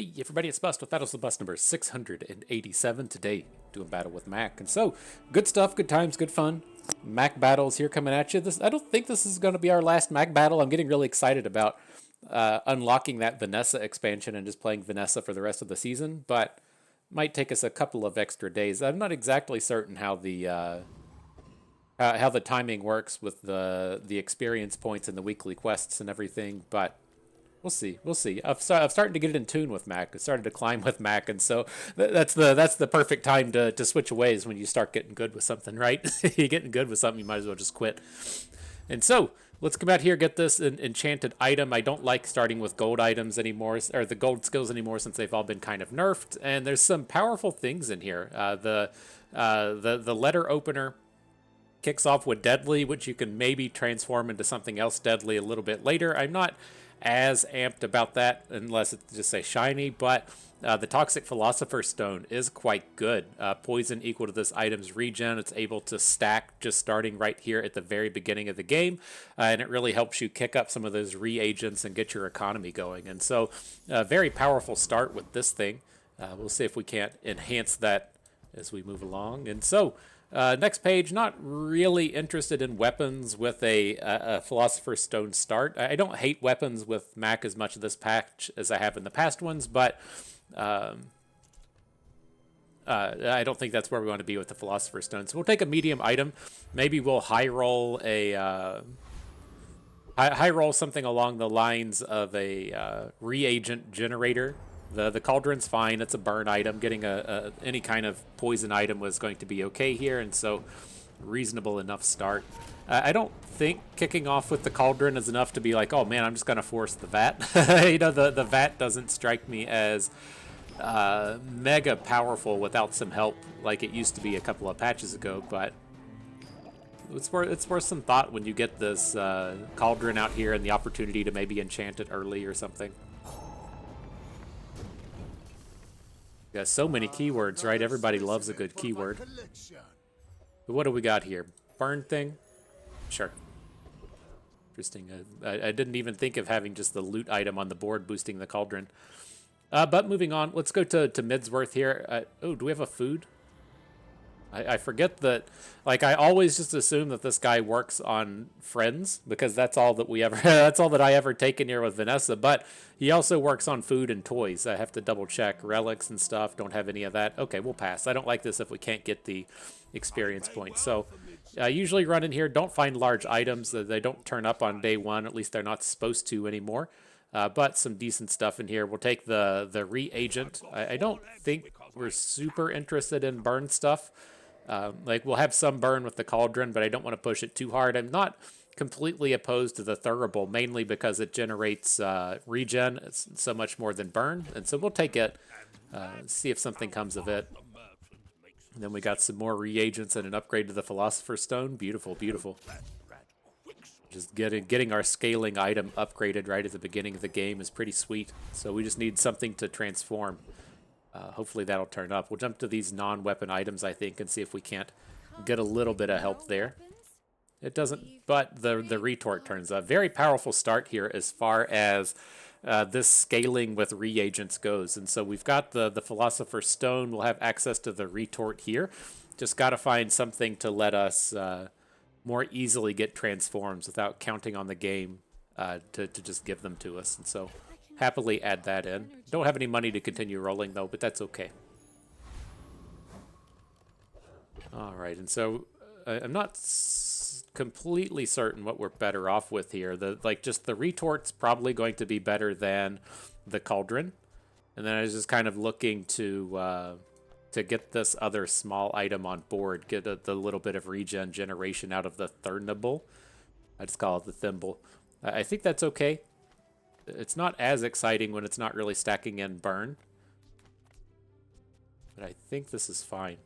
Hey everybody, it's Bust with Battles of Bust number 687 today, doing battle with Mac. And so, good stuff, good times, good fun. Mac battles here coming at you. I don't think this is going to be our last Mac battle. I'm getting really excited about unlocking that Vanessa expansion and just playing Vanessa for the rest of the season, but might take us a couple of extra days. I'm not exactly certain how the timing works with the experience points and the weekly quests and everything, but we'll see. We'll see. I've started to get in tune with Mac. I started to climb with Mac, and so that's the perfect time to switch away is when you start getting good with something, right? You're getting good with something, you might as well just quit. And so let's come out here, get this enchanted item. I don't like starting with gold items anymore, or the gold skills anymore, since they've all been kind of nerfed. And there's some powerful things in here. The letter opener kicks off with deadly, which you can maybe transform into something else deadly a little bit later. I'm not as amped about that unless it's just say shiny, but the Toxic Philosopher's Stone is quite good. Poison equal to this item's regen. It's able to stack just starting right here at the very beginning of the game, and it really helps you kick up some of those reagents and get your economy going. And so very powerful start with this thing. We'll see if we can't enhance that as we move along. And so next page, not really interested in weapons with a Philosopher's Stone start. I don't hate weapons with Mac as much of this patch as I have in the past ones, but I don't think that's where we want to be with the Philosopher's Stone. So we'll take a medium item. Maybe we'll high roll something along the lines of a reagent generator. The cauldron's fine. It's a burn item. Getting any kind of poison item was going to be okay here, and so reasonable enough start. I don't think kicking off with the cauldron is enough to be like, oh man, I'm just gonna force the vat. The vat doesn't strike me as mega powerful without some help like it used to be a couple of patches ago, but it's worth some thought when you get this cauldron out here and the opportunity to maybe enchant it early or something. Got so many keywords, right? Everybody loves a good keyword. But what do we got here? Burn thing? Sure. Interesting. I didn't even think of having just the loot item on the board boosting the cauldron. But moving on, let's go to Midsworth here. Oh, do we have a food? I forget that, like, I always just assume that this guy works on friends because that's all that we ever, that's all that I ever take in here with Vanessa, but he also works on food and toys. I have to double check relics and stuff. Don't have any of that. Okay, we'll pass. I don't like this if we can't get the experience points. So I usually run in here, don't find large items. They don't turn up on day one. At least they're not supposed to anymore. But some decent stuff in here. We'll take the reagent. I don't think we're super interested in burn stuff. Like, we'll have some burn with the cauldron, but I don't want to push it too hard. I'm not completely opposed to the Thurible, mainly because it generates regen. It's so much more than burn, and so we'll take it, see if something comes of it. And then we got some more reagents and an upgrade to the Philosopher's Stone. Beautiful, beautiful. Just getting our scaling item upgraded right at the beginning of the game is pretty sweet. So we just need something to transform. Hopefully that'll turn up. We'll jump to these non-weapon items, I think, and see if we can't get a little bit of help there. It doesn't, but the retort turns up. Very powerful start here as far as this scaling with reagents goes. And so we've got the Philosopher's Stone. We'll have access to the retort here. Just got to find something to let us more easily get transforms without counting on the game to just give them to us. And so happily add that in. Don't have any money to continue rolling, though, but that's okay. All right, and so I'm not completely certain what we're better off with here. Just the retort's probably going to be better than the cauldron. And then I was just kind of looking to get this other small item on board, get the little bit of regen generation out of the Thurible. I just call it the thimble. I think that's okay. It's not as exciting when it's not really stacking in burn. But I think this is fine.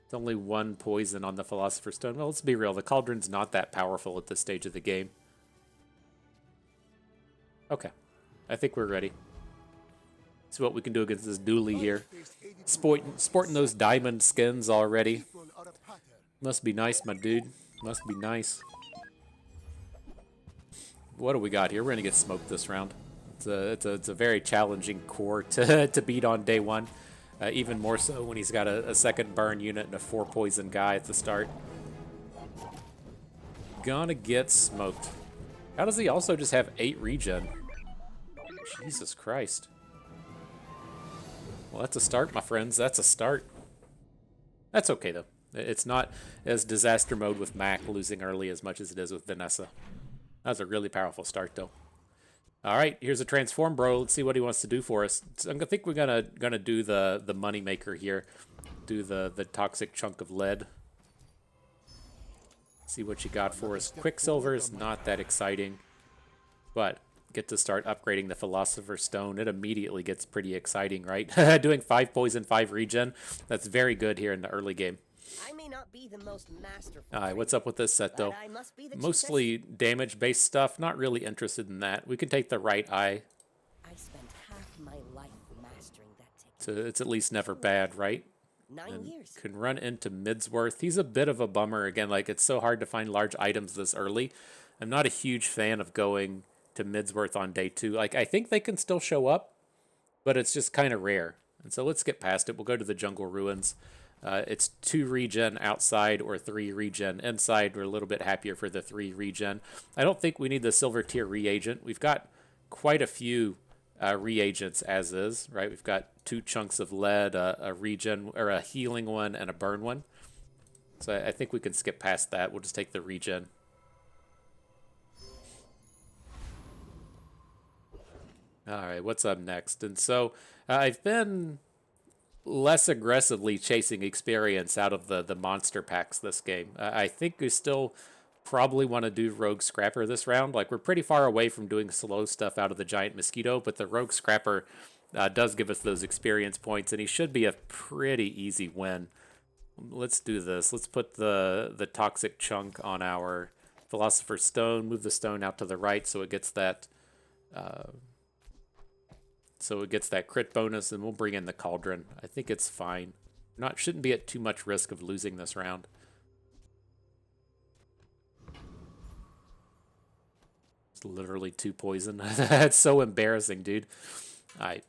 It's only one poison on the Philosopher's Stone. Well, let's be real. The cauldron's not that powerful at this stage of the game. Okay. I think we're ready. See what we can do against this dually here. Sporting those diamond skins already. Must be nice, my dude. Must be nice. What do we got here? We're going to get smoked this round. It's a very challenging core to, to beat on day one. Even more so when he's got a second burn unit and a 4 poison guy at the start. Gonna get smoked. How does he also just have 8 regen? Jesus Christ. Well, that's a start, my friends. That's a start. That's okay, though. It's not as disaster mode with Mac losing early as much as it is with Vanessa. That was a really powerful start, though. All right, here's a transform, bro. Let's see what he wants to do for us. So I think we're gonna do the money maker here. Do the toxic chunk of lead. See what you got for us. Quicksilver is not that exciting, but get to start upgrading the Philosopher's Stone. It immediately gets pretty exciting, right? Doing 5 poison, 5 regen. That's very good here in the early game. I may not be the most masterful. All right, what's up with this set, though? Mostly damage-based stuff. Not really interested in that. We can take the right eye. I spent half my life mastering that technique. So it's at least never bad, right? 9 years. Can run into Midsworth. He's a bit of a bummer. Again, like, it's so hard to find large items this early. I'm not a huge fan of going to Midsworth on day 2. Like, I think they can still show up, but it's just kind of rare. And so let's get past it. We'll go to the Jungle Ruins. It's 2 regen outside or 3 regen inside. We're a little bit happier for the 3 regen. I don't think we need the silver tier reagent. We've got quite a few reagents as is, right? We've got 2 chunks of lead, a regen or a healing one, and a burn one. So I think we can skip past that. We'll just take the regen. All right, what's up next? And so I've been less aggressively chasing experience out of the monster packs this game. I think we still probably want to do Rogue Scrapper this round. Like, we're pretty far away from doing slow stuff out of the Giant Mosquito, but the Rogue Scrapper does give us those experience points, and he should be a pretty easy win. Let's do this. Let's put the toxic chunk on our Philosopher's Stone, move the stone out to the right so it gets that crit bonus, and we'll bring in the Cauldron. I think it's fine. Shouldn't be at too much risk of losing this round. It's literally 2 poison. That's so embarrassing, dude. All right.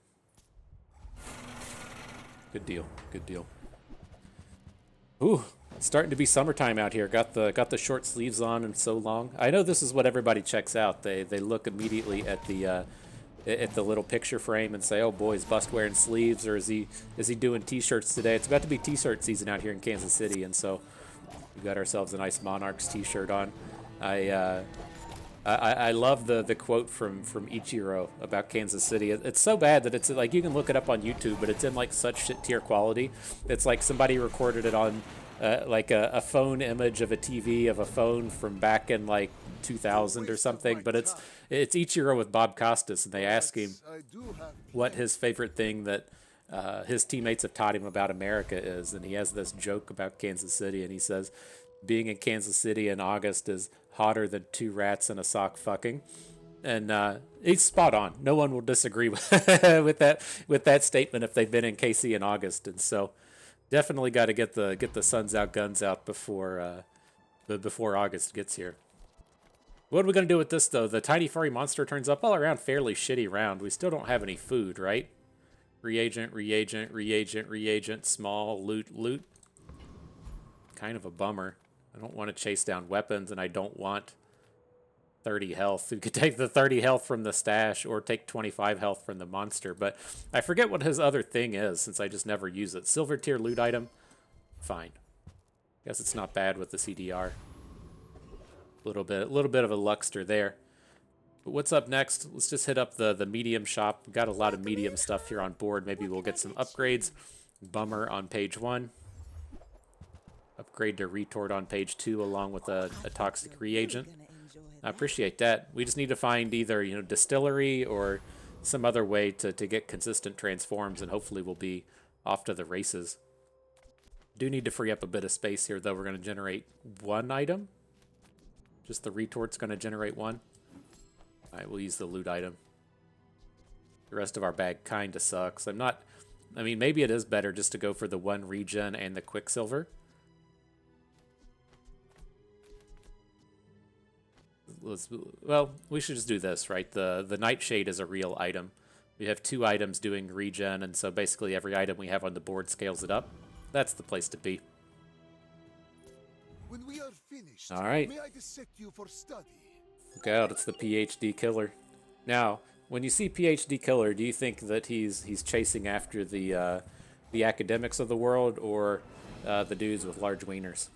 Good deal. Good deal. Ooh, it's starting to be summertime out here. Got the short sleeves on and so long. I know this is what everybody checks out. They look immediately at the little picture frame and say, "Oh boy, is Bust wearing sleeves, or is he doing t-shirts today?" It's about to be t-shirt season out here in Kansas City, and so we got ourselves a nice Monarchs t-shirt on. I love the quote from Ichiro about Kansas City. It's so bad that it's like, you can look it up on YouTube, but it's in like such shit tier quality. It's like somebody recorded it on like a phone image of a TV of a phone from back in like 2000 or something. But it's Ichiro with Bob Costas, and they ask him what his favorite thing that his teammates have taught him about America is, and he has this joke about Kansas City, and he says, "Being in Kansas City in August is hotter than 2 rats in a sock fucking." And he's spot on. No one will disagree with with that statement if they've been in KC in August. And so definitely got to get the suns out, guns out before August gets here. What are we gonna do with this though? The tiny furry monster turns up all around fairly shitty round. We still don't have any food, right? Reagent, reagent, reagent, reagent, small, loot, loot. Kind of a bummer. I don't want to chase down weapons, and I don't want 30 health. We could take the 30 health from the stash or take 25 health from the monster, but I forget what his other thing is since I just never use it. Silver tier loot item? Fine. Guess it's not bad with the CDR. A little bit of a luckster there. But what's up next? Let's just hit up the medium shop. We've got a lot of medium stuff here on board. Maybe we'll get some upgrades. Bummer on page 1. Upgrade to retort on page 2 along with a toxic reagent. I appreciate that. We just need to find either, distillery or some other way to get consistent transforms, and hopefully we'll be off to the races. Do need to free up a bit of space here, though. We're going to generate 1 item. Just the retort's going to generate 1. All right, we'll use the loot item. The rest of our bag kind of sucks. Maybe it is better just to go for the 1 regen and the Quicksilver. well, we should just do this, right? The Nightshade is a real item. We have 2 items doing regen, and so basically every item we have on the board scales it up. That's the place to be. When we are finished, All right. may I dissect you for study? Look out, it's the PhD killer. Now, when you see PhD killer, do you think that he's chasing after the academics of the world or the dudes with large wieners?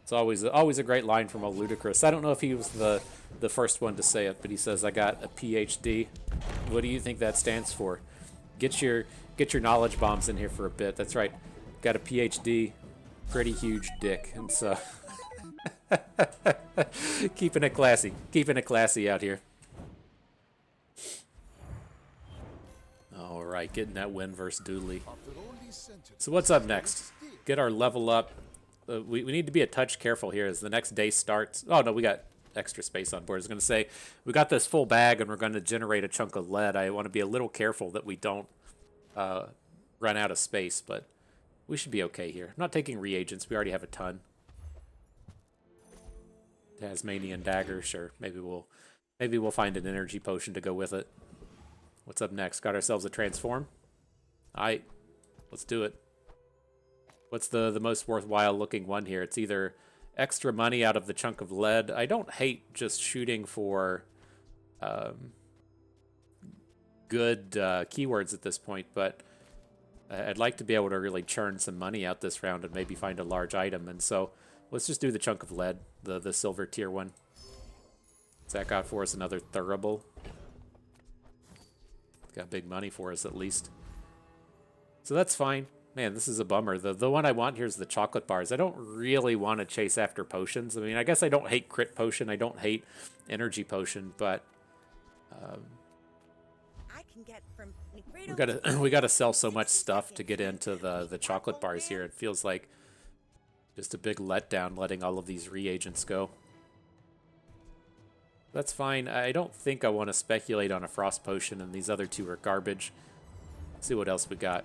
It's always a great line from old Ludacris. I don't know if he was the first one to say it, but he says, "I got a PhD." What do you think that stands for? Get your knowledge bombs in here for a bit. That's right. Got a PhD, pretty huge dick, and so keeping it classy out here. All right, getting that win versus Dooley. So what's up next? Get our level up. We need to be a touch careful here as the next day starts. Oh, no, we got extra space on board. I was going to say, we got this full bag and we're going to generate a chunk of lead. I want to be a little careful that we don't run out of space, but we should be okay here. I'm not taking reagents. We already have a ton. Tasmanian dagger, sure. Maybe we'll find an energy potion to go with it. What's up next? Got ourselves a transform. All right, let's do it. What's the most worthwhile looking one here? It's either extra money out of the chunk of lead. I don't hate just shooting for good keywords at this point, but I'd like to be able to really churn some money out this round and maybe find a large item. And so let's just do the chunk of lead, the silver tier one. What's that got for us? Another Thurable. Got big money for us at least. So that's fine. Man, this is a bummer. The one I want here is the chocolate bars. I don't really want to chase after potions. I mean, I guess I don't hate crit potion. I don't hate energy potion, but I can get from we gotta sell so much stuff to get into the chocolate bars here. It feels like just a big letdown letting all of these reagents go. That's fine. I don't think I want to speculate on a frost potion, and these other 2 are garbage. Let's see what else we got.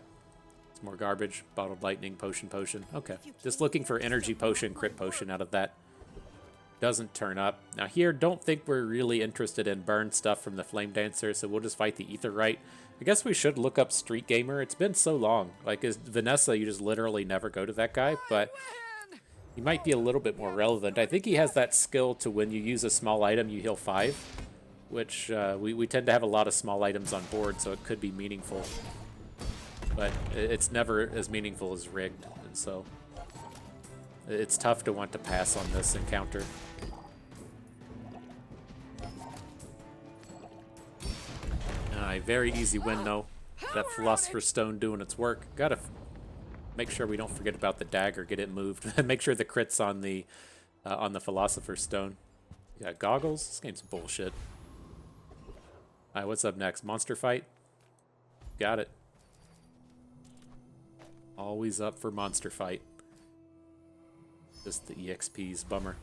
It's more garbage. Bottled lightning, potion. Okay. Just looking for energy potion, crit potion out of that. Doesn't turn up. Now here, don't think we're really interested in burn stuff from the Flame Dancer, so we'll just fight the Aetheryte. I guess we should look up Street Gamer. It's been so long. Like, as Vanessa, you just literally never go to that guy, but he might be a little bit more relevant. I think he has that skill to when you use a small item, you heal 5, which we tend to have a lot of small items on board, so it could be meaningful. But it's never as meaningful as rigged, and so it's tough to want to pass on this encounter. A very easy win, though. That Philosopher's Stone doing its work. Gotta make sure we don't forget about the dagger, get it moved. Make sure the crit's on the Philosopher's Stone. You got goggles? This game's bullshit. Alright, what's up next? Monster fight? Got it. Always up for monster fight. Just the EXP's bummer.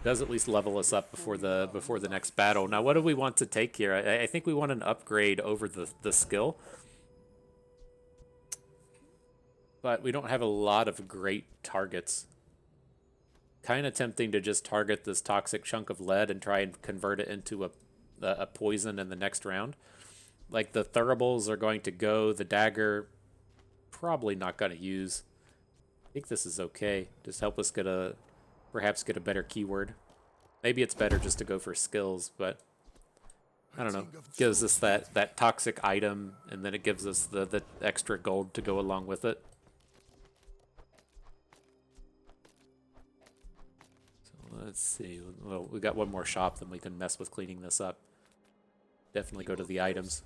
Does at least level us up before the next battle. Now, what do we want to take here? I think we want an upgrade over the skill. But we don't have a lot of great targets. Kind of tempting to just target this toxic chunk of lead and try and convert it into a poison in the next round. Like, the Thurables are going to go. The dagger, probably not going to use. I think this is okay. Just help us perhaps get a better keyword. Maybe it's better just to go for skills, but I don't know. Gives us that toxic item, and then it gives us the extra gold to go along with it. So let's see. Well, we got one more shop, then we can mess with cleaning this up. Definitely go to the items.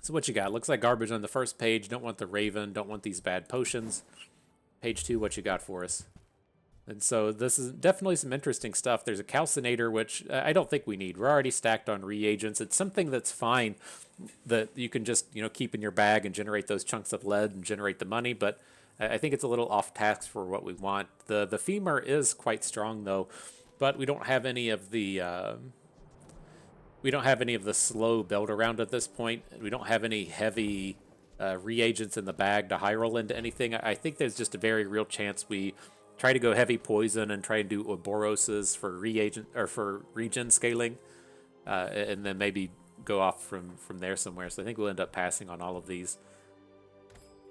So what you got? Looks like garbage on the first page. Don't want the Raven. Don't want these bad potions. Page 2, what you got for us? And so this is definitely some interesting stuff. There's a calcinator, which I don't think we need. We're already stacked on reagents. It's something that's fine that you can just, keep in your bag and generate those chunks of lead and generate the money. But I think it's a little off task for what we want. The femur is quite strong, though, but we don't have any of the slow build around at this point. We don't have any heavy reagents in the bag to high roll into anything. I think there's just a very real chance we try to go heavy poison and try and do Ouroboroses for reagent or for regen scaling, and then maybe go off from there somewhere. So I think we'll end up passing on all of these.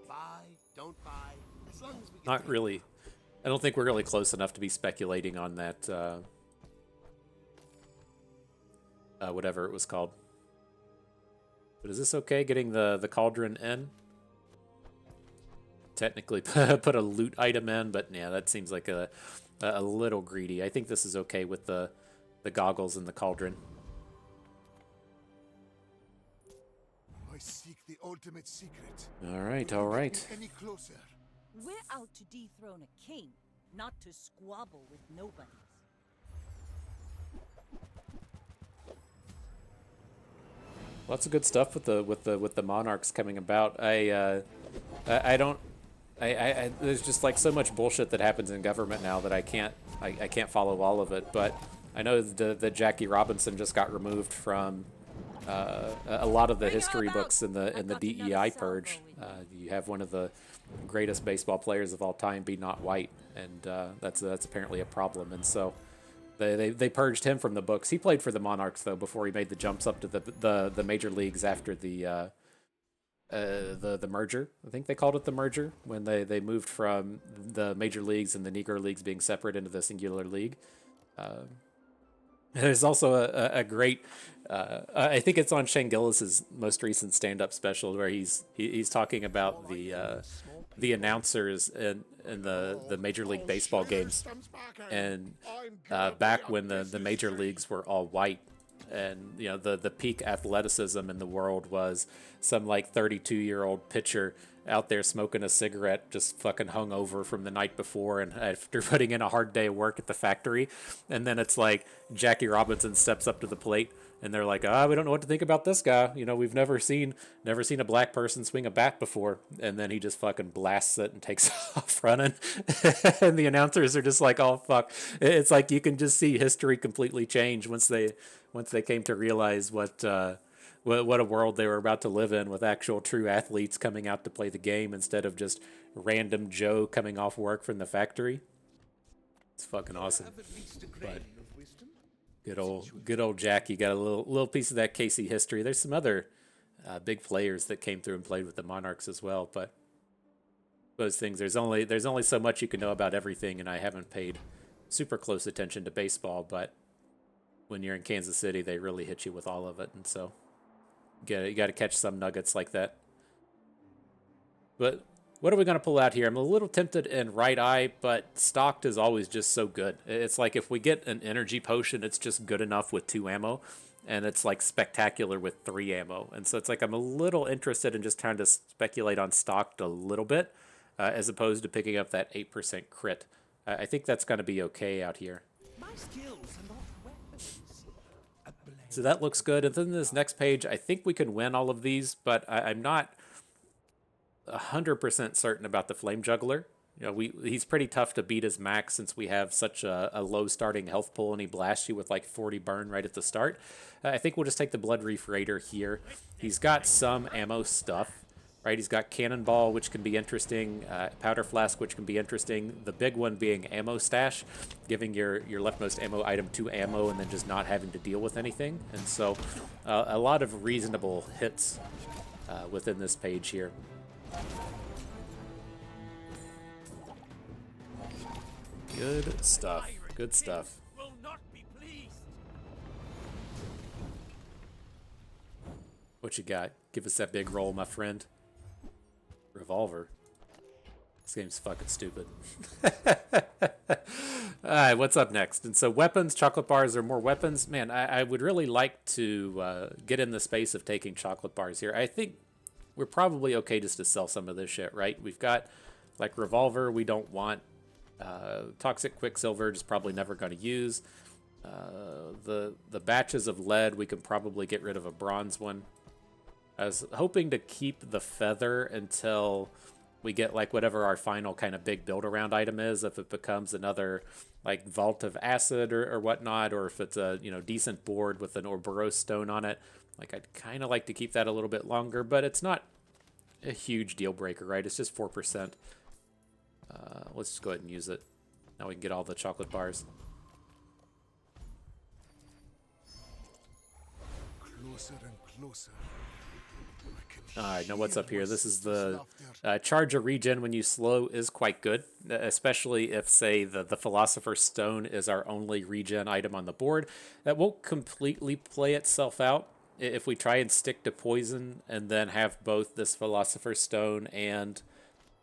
Buy, don't buy. As long as we get Not really. I don't think we're really close enough to be speculating on that. Whatever it was called. But is this okay getting the cauldron in? Technically put a loot item in, but yeah, that seems like a little greedy. I think this is okay with the goggles and the cauldron. I seek the ultimate secret. All right, Will all you get right. me any closer? We're out to dethrone a king, not to squabble with nobodies. Lots of good stuff with the monarchs coming about. I don't. There's just like so much bullshit that happens in government now that I can't follow all of it. But I know the Jackie Robinson just got removed from a lot of the history books in the DEI purge. You have one of the greatest baseball players of all time be not white, and that's apparently a problem. And so they purged him from the books. He played for the Monarchs though before he made the jumps up to the major leagues after the merger. I think they called it the merger when they moved from the major leagues and the Negro leagues being separate into the singular league. There's also a great, I think it's on Shane Gillis's most recent stand-up special where he's talking about the announcers in the Major League Baseball games, and back when the major leagues were all white. And you know the peak athleticism in the world was some like 32-year-old pitcher out there smoking a cigarette, just fucking hungover from the night before, and after putting in a hard day of work at the factory, and then it's like Jackie Robinson steps up to the plate, and they're like, we don't know what to think about this guy. You know, we've never seen a black person swing a bat before, and then he just fucking blasts it and takes off running, and the announcers are just like, oh fuck. It's like you can just see history completely change once they came to realize what a world they were about to live in, with actual true athletes coming out to play the game instead of just random Joe coming off work from the factory. It's fucking awesome. But good old Jackie got a little piece of that KC history. There's some other big players that came through and played with the Monarchs as well, but those things, there's only so much you can know about everything, and I haven't paid super close attention to baseball, but when you're in Kansas City, they really hit you with all of it, and so you got to catch some nuggets like that. But what are we going to pull out here? I'm a little tempted in Right Eye, but Stocked is always just so good. It's like if we get an energy potion, it's just good enough with 2 ammo, and it's like spectacular with 3 ammo. And so it's like I'm a little interested in just trying to speculate on Stocked a little bit, as opposed to picking up that 8% crit. I think that's going to be okay out here. My skills are not weapons. So that looks good. And then this next page, I think we can win all of these, but I'm not 100% certain about the Flame Juggler. You know, he's pretty tough to beat his max since we have such a low starting health pool, and he blasts you with like 40 burn right at the start. I think we'll just take the Blood Reef Raider here. He's got some ammo stuff, right? He's got Cannonball, which can be interesting, Powder Flask, which can be interesting. The big one being Ammo Stash, giving your leftmost ammo item 2 ammo and then just not having to deal with anything. And so a lot of reasonable hits within this page here. Good stuff. Good stuff. Will not be pleased. What you got? Give us that big roll, my friend. Revolver. This game's fucking stupid. Alright, what's up next? And so weapons, chocolate bars are more weapons. Man, I would really like to get in the space of taking chocolate bars here. I think we're probably okay just to sell some of this shit, right? We've got like revolver we don't want. Toxic Quicksilver just probably never going to use. The batches of lead, we can probably get rid of a bronze one. I was hoping to keep the feather until we get like whatever our final kind of big build around item is. If it becomes another like Vault of Acid or whatnot, or if it's a decent board with an Ouroboros stone on it, like I'd kind of like to keep that a little bit longer, but it's not a huge deal breaker, right? It's just 4%. Let's just go ahead and use it. Now we can get all the chocolate bars. Closer and closer. Alright, now what's up here? This is the charge a regen when you slow is quite good, especially if, say, the Philosopher's Stone is our only regen item on the board. That won't completely play itself out if we try and stick to poison and then have both this Philosopher's Stone and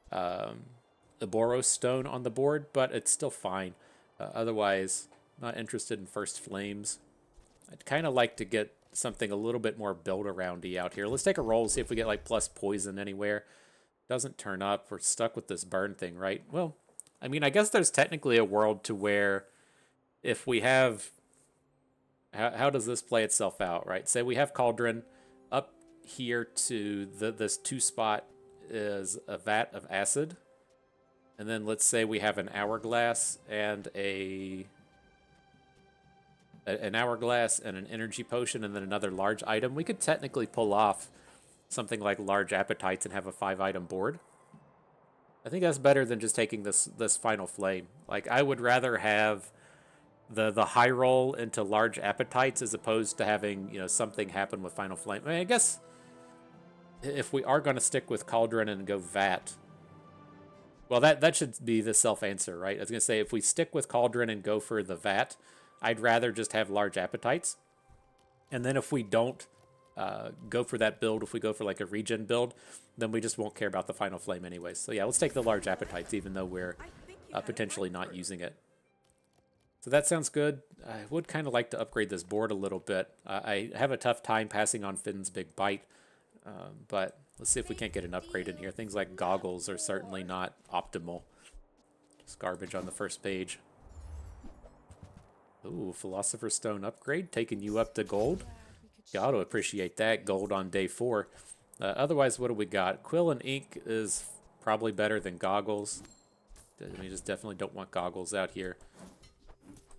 the Boros Stone on the board, but it's still fine. Otherwise, not interested in First Flames. I'd kind of like to get something a little bit more build-around-y out here. Let's take a roll, see if we get like plus poison anywhere. Doesn't turn up. We're stuck with this burn thing, right? Well, I mean, I guess there's technically a world to where if we have... How does this play itself out, right? Say we have Cauldron. Up here to this 2-spot is a vat of acid. And then let's say we have an hourglass and an hourglass and an energy potion and then another large item. We could technically pull off something like large appetites and have a 5-item board. I think that's better than just taking this final flame. Like, I would rather have the high roll into large appetites as opposed to having, you know, something happen with final flame. I mean, I guess if we are going to stick with Cauldron and go vat, well, that should be the self answer, right? I was going to say, if we stick with Cauldron and go for the vat, I'd rather just have large appetites. And then if we don't go for that build, if we go for like a regen build, then we just won't care about the final flame anyways. So yeah, let's take the large appetites, even though we're potentially not using it. So that sounds good. I would kind of like to upgrade this board a little bit. I have a tough time passing on Finn's Big Bite, but let's see if we can't get an upgrade in here. Things like goggles are certainly not optimal. Just garbage on the first page. Ooh, Philosopher's Stone upgrade, taking you up to gold. Got to appreciate that. Gold on day 4. Otherwise, what do we got? Quill and ink is probably better than goggles. We just definitely don't want goggles out here.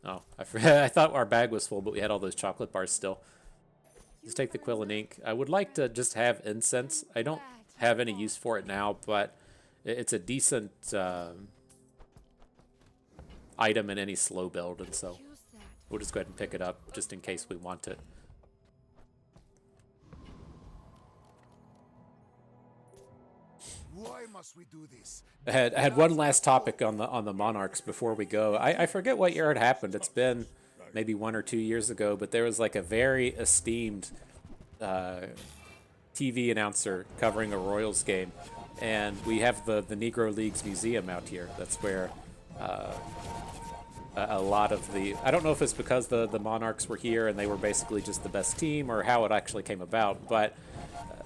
Oh, I thought our bag was full, but we had all those chocolate bars still. Let's take the quill and ink. I would like to just have incense. I don't have any use for it now, but it's a decent item in any slow build, and so we'll just go ahead and pick it up just in case we want it. Why must we do this? I had one last topic on the Monarchs before we go. I forget what year it happened. It's been maybe 1 or 2 years ago, but there was like a very esteemed TV announcer covering a Royals game, and we have the Negro Leagues Museum out here. That's where a lot of the... I don't know if it's because the Monarchs were here and they were basically just the best team or how it actually came about, but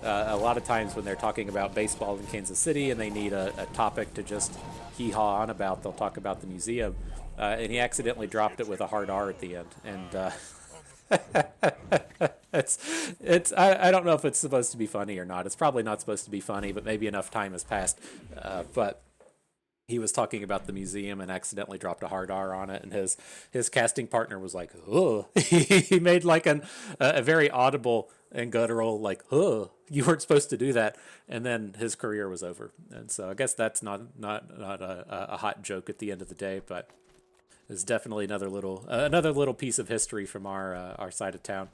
a lot of times when they're talking about baseball in Kansas City and they need a topic to just hee-haw on about, they'll talk about the museum. And he accidentally dropped it with a hard R at the end. And I don't know if it's supposed to be funny or not. It's probably not supposed to be funny, but maybe enough time has passed. But he was talking about the museum and accidentally dropped a hard R on it, and his casting partner was like, "Oh," he made like a very audible and guttural like, "Oh, you weren't supposed to do that," and then his career was over. And so I guess that's not a hot joke at the end of the day, but it's definitely another little piece of history from our side of town.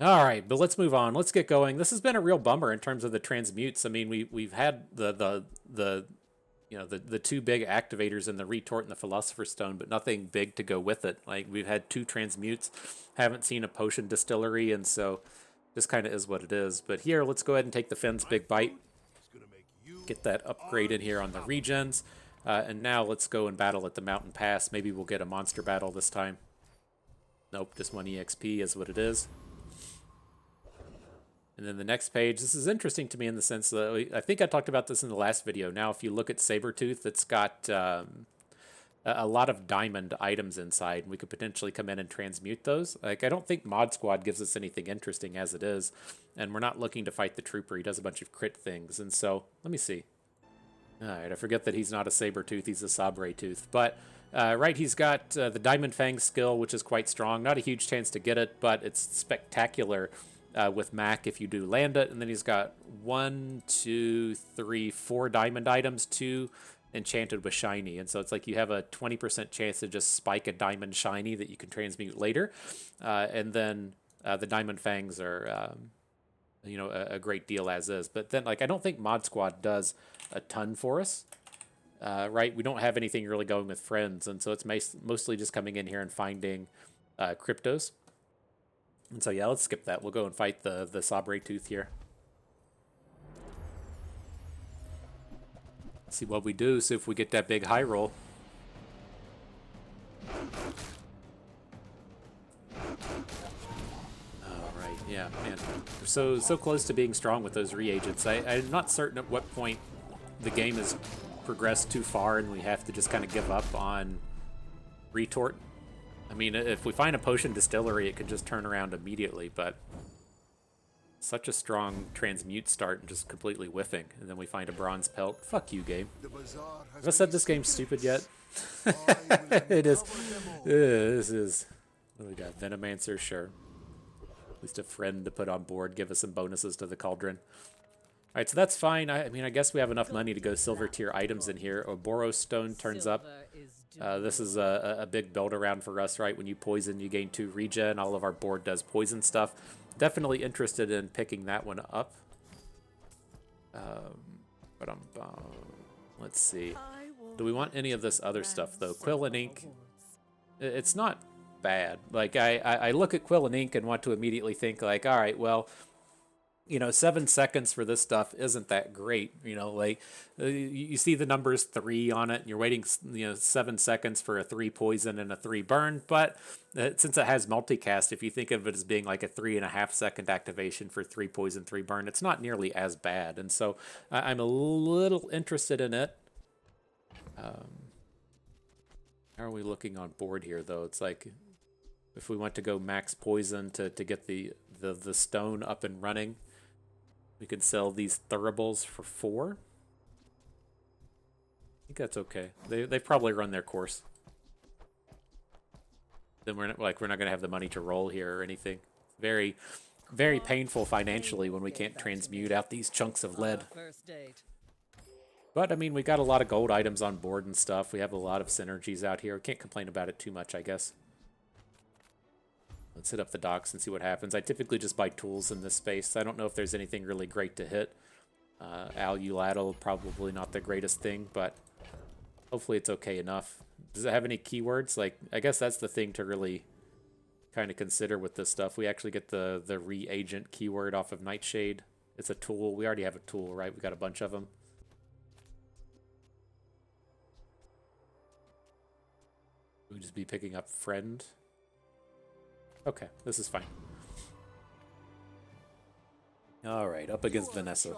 All right, but let's move on. Let's get going. This has been a real bummer in terms of the transmutes. I mean, we've had the 2 big activators in the retort and the Philosopher's Stone, but nothing big to go with it. Like, we've had 2 transmutes, haven't seen a potion distillery, and so this kind of is what it is. But here, let's go ahead and take the Finn's Big Bite. Get that upgrade in here on the regens. And now let's go and battle at the Mountain Pass. Maybe we'll get a monster battle this time. Nope, just 1 EXP is what it is. And then the next page, this is interesting to me in the sense that I think I talked about this in the last video. Now, if you look at Sabretooth, it's got a lot of diamond items inside. We could potentially come in and transmute those. Like, I don't think Mod Squad gives us anything interesting as it is. And we're not looking to fight the Trooper. He does a bunch of crit things. And so, let me see. All right, I forget that he's not a Sabretooth. He's a Sabretooth. But, right, he's got the Diamond Fang skill, which is quite strong. Not a huge chance to get it, but it's spectacular. With Mac if you do land it, and then he's got 1, 2, 3, 4 diamond items, 2 enchanted with shiny, and so it's like you have a 20% chance to just spike a diamond shiny that you can transmute later, and then the diamond fangs are a great deal as is. But then like I don't think Mod Squad does a ton for us. Right, we don't have anything really going with friends, and so it's mostly just coming in here and finding cryptos. And so yeah, let's skip that. We'll go and fight the Sabre Tooth here. See what we do. See if we get that big high roll. All right, yeah, man, we're so close to being strong with those reagents. I'm not certain at what point the game is progressed too far and we have to just kind of give up on retort. I mean, if we find a potion distillery, it could just turn around immediately, but such a strong transmute start and just completely whiffing, and then we find a bronze pelt. Fuck you, game. Have I said this game's stupid yet? It is. This is. What do we got? Venomancer, sure. At least a friend to put on board, give us some bonuses to the cauldron. All right, so that's fine. I mean, I guess we have enough money to go silver tier items in here. Oboros Stone turns up. This is a big build around for us, right? When you poison, you gain 2 regen. All of our board does poison stuff. Definitely interested in picking that one up. Let's see. Do we want any of this other stuff, though? Quill and Ink. It's not bad. Like, I look at Quill and Ink and want to immediately think, like, all right, well, 7 seconds for this stuff isn't that great. Like you see the numbers 3 on it and you're waiting, 7 seconds for a 3 poison and a 3 burn. But since it has multicast, if you think of it as being like a 3.5 second activation for 3 poison, 3 burn, it's not nearly as bad. And so I'm a little interested in it. How are we looking on board here, though? It's like if we want to go max poison to get the stone up and running, we could sell these thuribles for 4. I think that's okay. They've probably run their course. Then we're not going to have the money to roll here or anything. Very, very painful financially when we can't transmute out these chunks of lead. But I mean, we got a lot of gold items on board and stuff. We have a lot of synergies out here. We can't complain about it too much, I guess. Let's hit up the docks and see what happens. I typically just buy tools in this space. I don't know if there's anything really great to hit. Alulatl, probably not the greatest thing, but hopefully it's okay enough. Does it have any keywords? Like, I guess that's the thing to really kind of consider with this stuff. We actually get the reagent keyword off of Nightshade. It's a tool. We already have a tool, right? We got a bunch of them. We just be picking up friend. Okay, this is fine. All right, up against Vanessa.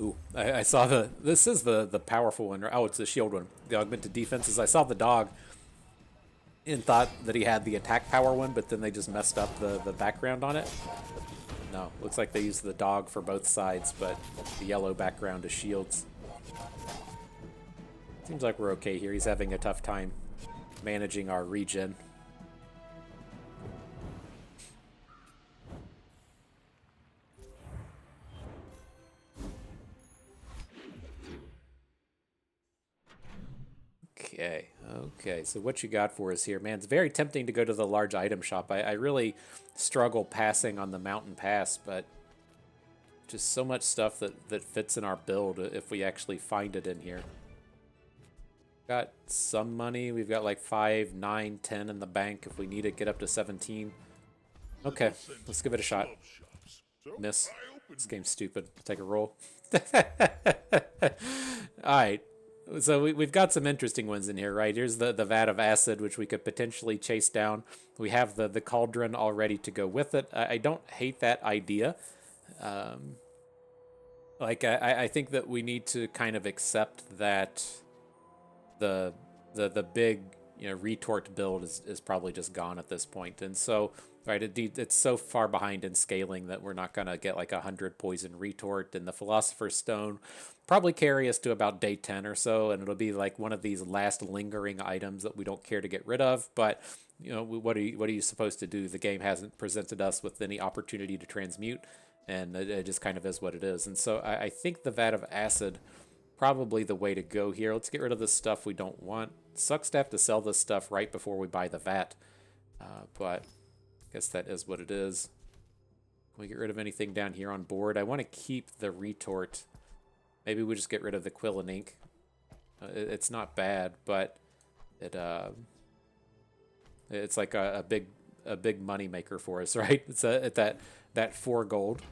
Ooh, I saw this is the powerful one. Oh, it's the shield one. The augmented defenses. I saw the dog and thought that he had the attack power one, but then they just messed up the background on it. No, looks like they used the dog for both sides, but the yellow background is shields. Seems like we're okay here. He's having a tough time managing our regen. Okay, so what you got for us here, man? It's very tempting to go to the large item shop. I really struggle passing on the mountain pass, but just so much stuff that fits in our build if we actually find it in here. Got some money. We've got like 5, 9, 10 in the bank. If we need it, get up to 17. Okay, let's give it a shot. Miss. This game's stupid. Take a roll. Alright. So we've got some interesting ones in here, right? Here's the vat of acid, which we could potentially chase down. We have the cauldron all ready to go with it. I don't hate that idea. I think that we need to kind of accept that the big retort build is probably just gone at this point. And so, right, it's so far behind in scaling that we're not going to get like 100 poison retort. And the Philosopher's Stone probably carry us to about day 10 or so. And it'll be like one of these last lingering items that we don't care to get rid of. But, what are you supposed to do? The game hasn't presented us with any opportunity to transmute. And it just kind of is what it is. And so I think the Vat of Acid probably the way to go here. Let's get rid of this stuff we don't want. Sucks to have to sell this stuff right before we buy the vat. But I guess that is what it is. Can we get rid of anything down here on board? I want to keep the retort. Maybe we just get rid of the quill and ink. It's not bad, but it's like a big money maker for us, right? It's at that 4 gold.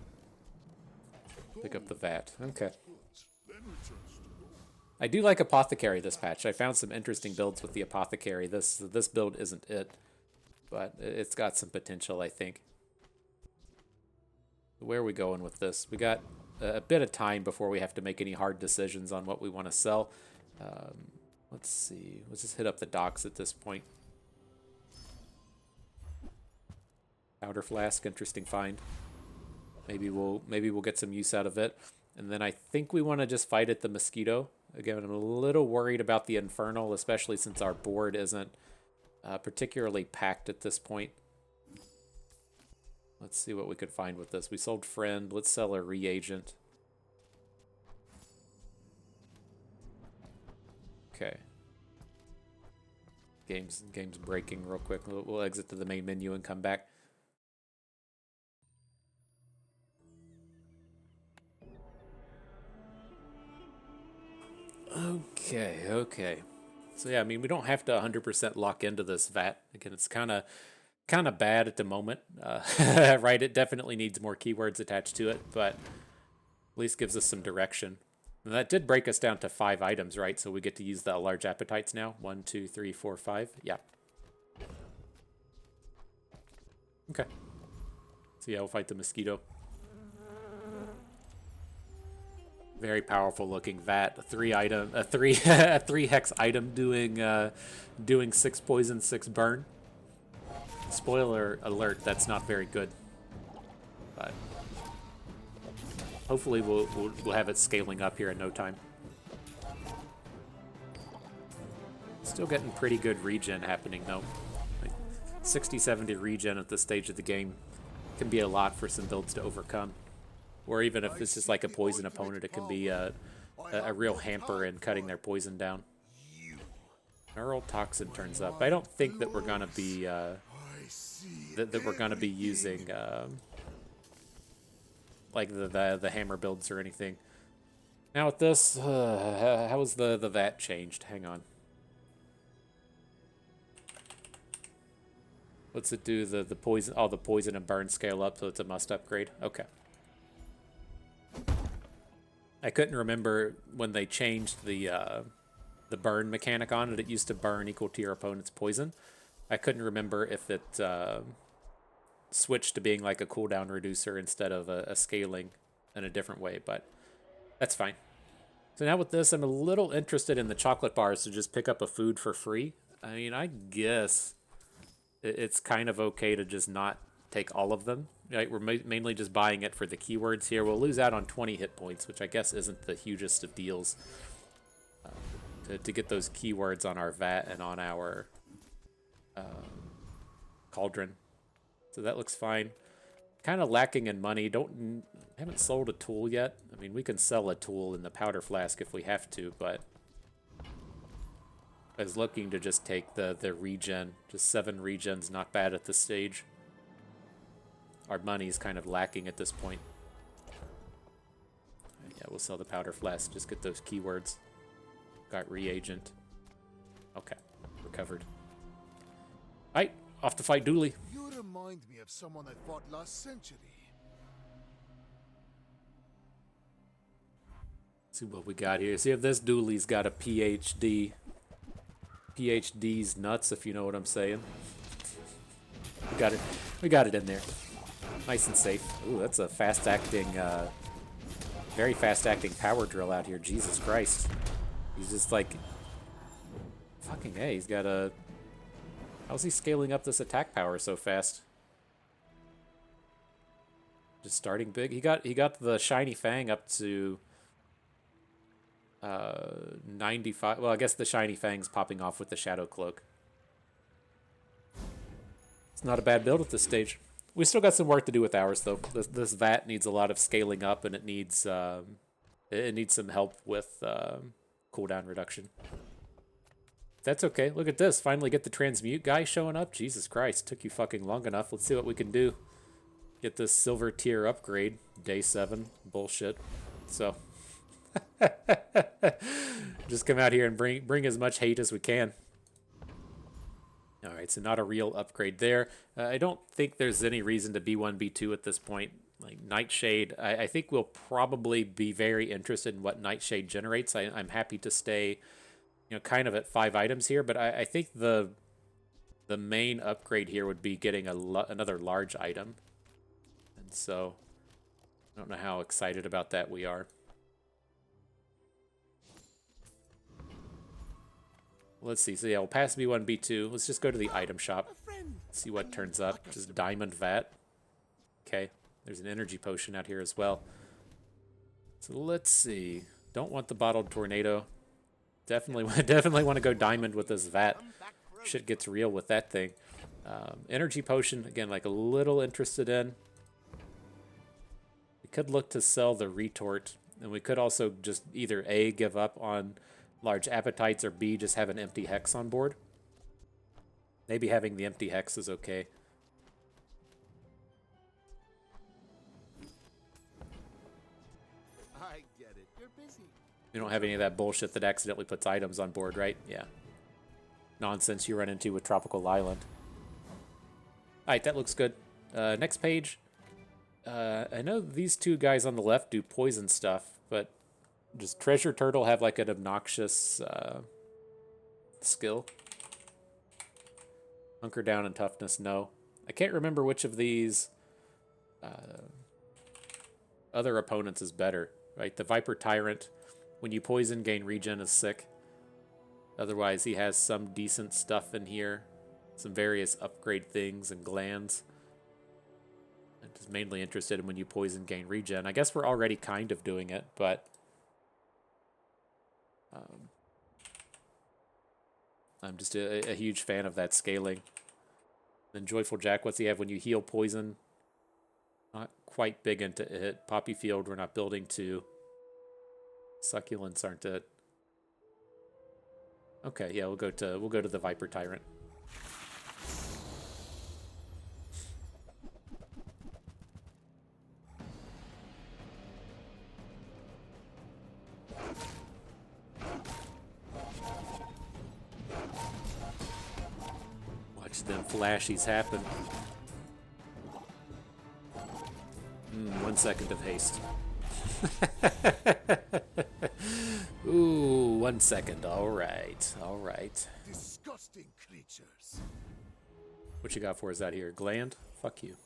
Pick up the vat. Okay. I do like Apothecary this patch. I found some interesting builds with the Apothecary. This build isn't it, but it's got some potential, I think. Where are we going with this? We got a bit of time before we have to make any hard decisions on what we want to sell. Let's see. Let's just hit up the docks at this point. Powder flask, interesting find. Maybe we'll get some use out of it. And then I think we want to just fight at the Mosquito. Again, I'm a little worried about the Infernal, especially since our board isn't particularly packed at this point. Let's see what we could find with this. We sold Friend. Let's sell a Reagent. Okay. Game's breaking real quick. We'll exit to the main menu and come back. Okay. So yeah, I mean, we don't have to 100% lock into this vat. Again, it's kind of bad at the moment, right? It definitely needs more keywords attached to it, but at least gives us some direction. And that did break us down to 5 items, right? So we get to use the large appetites now. 1, 2, 3, 4, 5. Yeah. Okay. So yeah, we'll fight the Mosquito. Very powerful looking vat. A 3 hex item doing 6 poison, 6 burn. Spoiler alert, that's not very good. But hopefully we'll have it scaling up here in no time. Still getting pretty good regen happening though. Like 60-70 regen at this stage of the game can be a lot for some builds to overcome. Or even if it's just like a poison opponent, it can be a real hamper in cutting their poison down. Neural Toxin turns up. I don't think that we're gonna be using like the hammer builds or anything. Now with this, how is the vat changed? Hang on. What's it do? The poison? Oh, the poison and burn scale up, so it's a must upgrade. Okay. I couldn't remember when they changed the burn mechanic on it. It used to burn equal to your opponent's poison. I couldn't remember if it switched to being like a cooldown reducer instead of a scaling in a different way, but that's fine. So now with this, I'm a little interested in the chocolate bars to just pick up a food for free. I mean, I guess it's kind of okay to just not take all of them. Right, we're mainly just buying it for the keywords here. We'll lose out on 20 hit points, which I guess isn't the hugest of deals. To get those keywords on our vat and on our cauldron. So that looks fine. Kind of lacking in money. Haven't sold a tool yet. I mean, we can sell a tool in the powder flask if we have to, but I was looking to just take the regen. Just 7 regens, not bad at this stage. Our money's kind of lacking at this point. Yeah, we'll sell the powder flask. Just get those keywords. Got reagent. Okay, recovered. Alright, off to fight Dooley. You remind me of someone I fought last century. Let's see what we got here. See if this Dooley's got a PhD. PhD's nuts, if you know what I'm saying. We got it. We got it in there. Nice and safe. Ooh, that's a fast-acting, very fast-acting power drill out here. Jesus Christ. He's just like... Fucking A, he's got a How's he scaling up this attack power so fast? Just starting big. He got the shiny fang up to 95. Well, I guess the shiny fang's popping off with the shadow cloak. It's not a bad build at this stage. We still got some work to do with ours, though. This vat needs a lot of scaling up, and it needs some help with cooldown reduction. That's okay. Look at this. Finally get the transmute guy showing up. Jesus Christ, took you fucking long enough. Let's see what we can do. Get this silver tier upgrade. Day 7. Bullshit. So, just come out here and bring as much hate as we can. All right, so not a real upgrade there. I don't think there's any reason to B1, B2 at this point. Like Nightshade, I think we'll probably be very interested in what Nightshade generates. I'm happy to stay, kind of at 5 items here, but I think the main upgrade here would be getting another large item. And so, I don't know how excited about that we are. Let's see. So yeah, we'll pass B1, B2. Let's just go to the item shop. See what turns up. Just diamond vat. Okay. There's an energy potion out here as well. So let's see. Don't want the bottled tornado. Definitely want to go diamond with this vat. Shit gets real with that thing. Energy potion, again, like a little interested in. We could look to sell the retort. And we could also just either A, give up on large appetites, or B, just have an empty hex on board. Maybe having the empty hex is okay. I get it. You're busy. You don't have any of that bullshit that accidentally puts items on board, right? Yeah. Nonsense you run into with Tropical Island. Alright, that looks good. Next page. I know these two guys on the left do poison stuff, but does Treasure Turtle have like an obnoxious skill? Hunker down and toughness, no. I can't remember which of these other opponents is better, right? The Viper Tyrant, when you poison, gain regen, is sick. Otherwise, he has some decent stuff in here. Some various upgrade things and glands. I'm just mainly interested in when you poison, gain regen. I guess we're already kind of doing it, but I'm just a huge fan of that scaling. Then Joyful Jack, what's he have when you heal poison? Not quite big into it. Poppy Field, we're not building to. Succulents aren't it. Okay, yeah, we'll go to the Viper Tyrant. Watch them flashies happen. 1 second of haste. Ooh, 1 second. All right, all right. Disgusting creatures. What you got for us out here? Gland? Fuck you.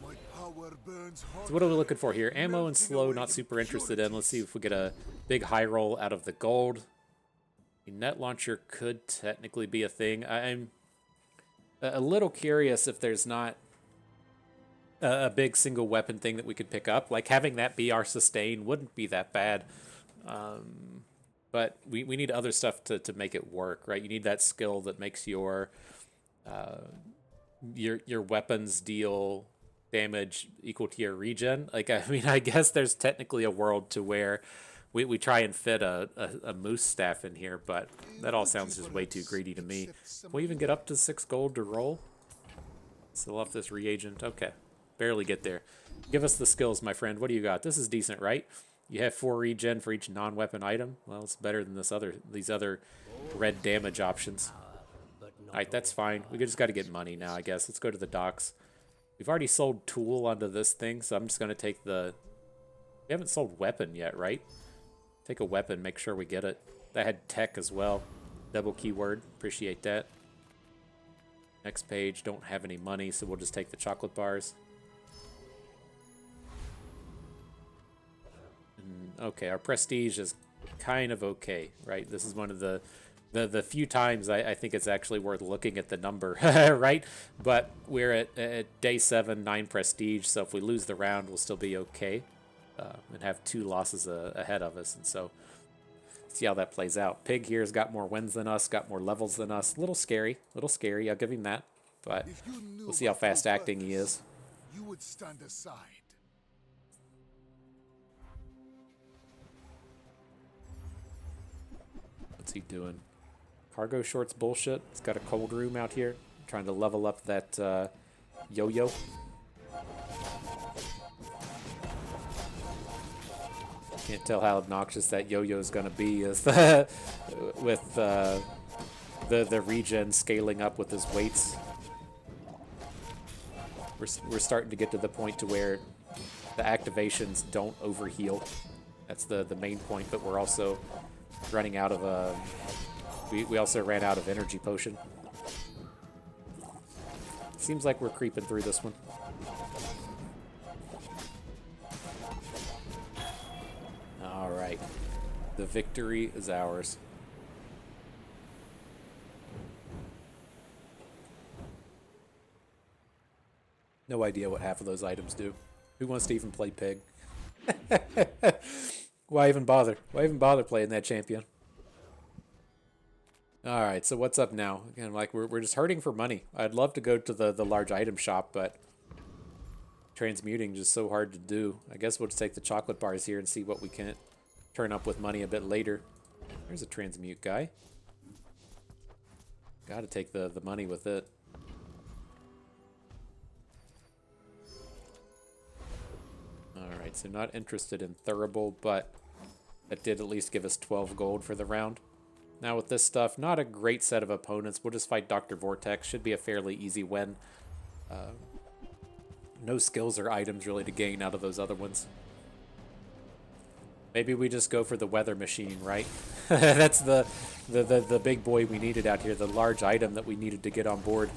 My power burns hot. So what are we looking for here? Ammo and slow, not super interested in. Let's see if we get a big high roll out of the gold. A net launcher could technically be a thing. I'm a little curious if there's not a big single weapon thing that we could pick up. Like having that be our sustain wouldn't be that bad. But we need other stuff to make it work, right? You need that skill that makes your weapons deal damage equal to your regen. Like, I mean, I guess there's technically a world to where we try and fit a moose staff in here, but that all sounds just way too greedy to me. Can we even get up to 6 gold to roll? Still off this reagent. Okay. Barely get there. Give us the skills, my friend. What do you got? This is decent, right? You have 4 regen for each non-weapon item. Well, it's better than these other red damage options. Alright, that's fine. We just got to get money now, I guess. Let's go to the docks. We've already sold tool onto this thing, so I'm just going to take the... We haven't sold weapon yet, right? Take a weapon, make sure we get it. That had tech as well. Double keyword. Appreciate that. Next page, don't have any money, so we'll just take the chocolate bars. Okay, our prestige is kind of okay, right? This is one of the The few times I think it's actually worth looking at the number, right? But we're at day 7, 9 prestige, so if we lose the round, we'll still be okay and have 2 losses ahead of us. And so, see how that plays out. Pig here's got more wins than us, got more levels than us. A little scary, I'll give him that. But we'll see how fast acting he is. You would stand aside. What's he doing? Cargo shorts bullshit. He's got a cold room out here. Trying to level up that yo-yo. Can't tell how obnoxious that yo-yo is going to be as with the regen scaling up with his weights. We're starting to get to the point to where the activations don't overheal. That's the main point, but we're also running out of we also ran out of energy potion. Seems like we're creeping through this one. All right. The victory is ours. No idea what half of those items do. Who wants to even play Pig? Why even bother? Why even bother playing that champion? All right, so what's up now? Again, like we're just hurting for money. I'd love to go to the large item shop, but transmuting just so hard to do. I guess we'll just take the chocolate bars here and see what we can turn up with money a bit later. There's a transmute guy. Got to take the money with it. Alright, so not interested in Thurible, but that did at least give us 12 gold for the round. Now with this stuff, not a great set of opponents. We'll just fight Dr. Vortex. Should be a fairly easy win. No skills or items really to gain out of those other ones. Maybe we just go for the weather machine, right? That's the big boy we needed out here, the large item that we needed to get on board.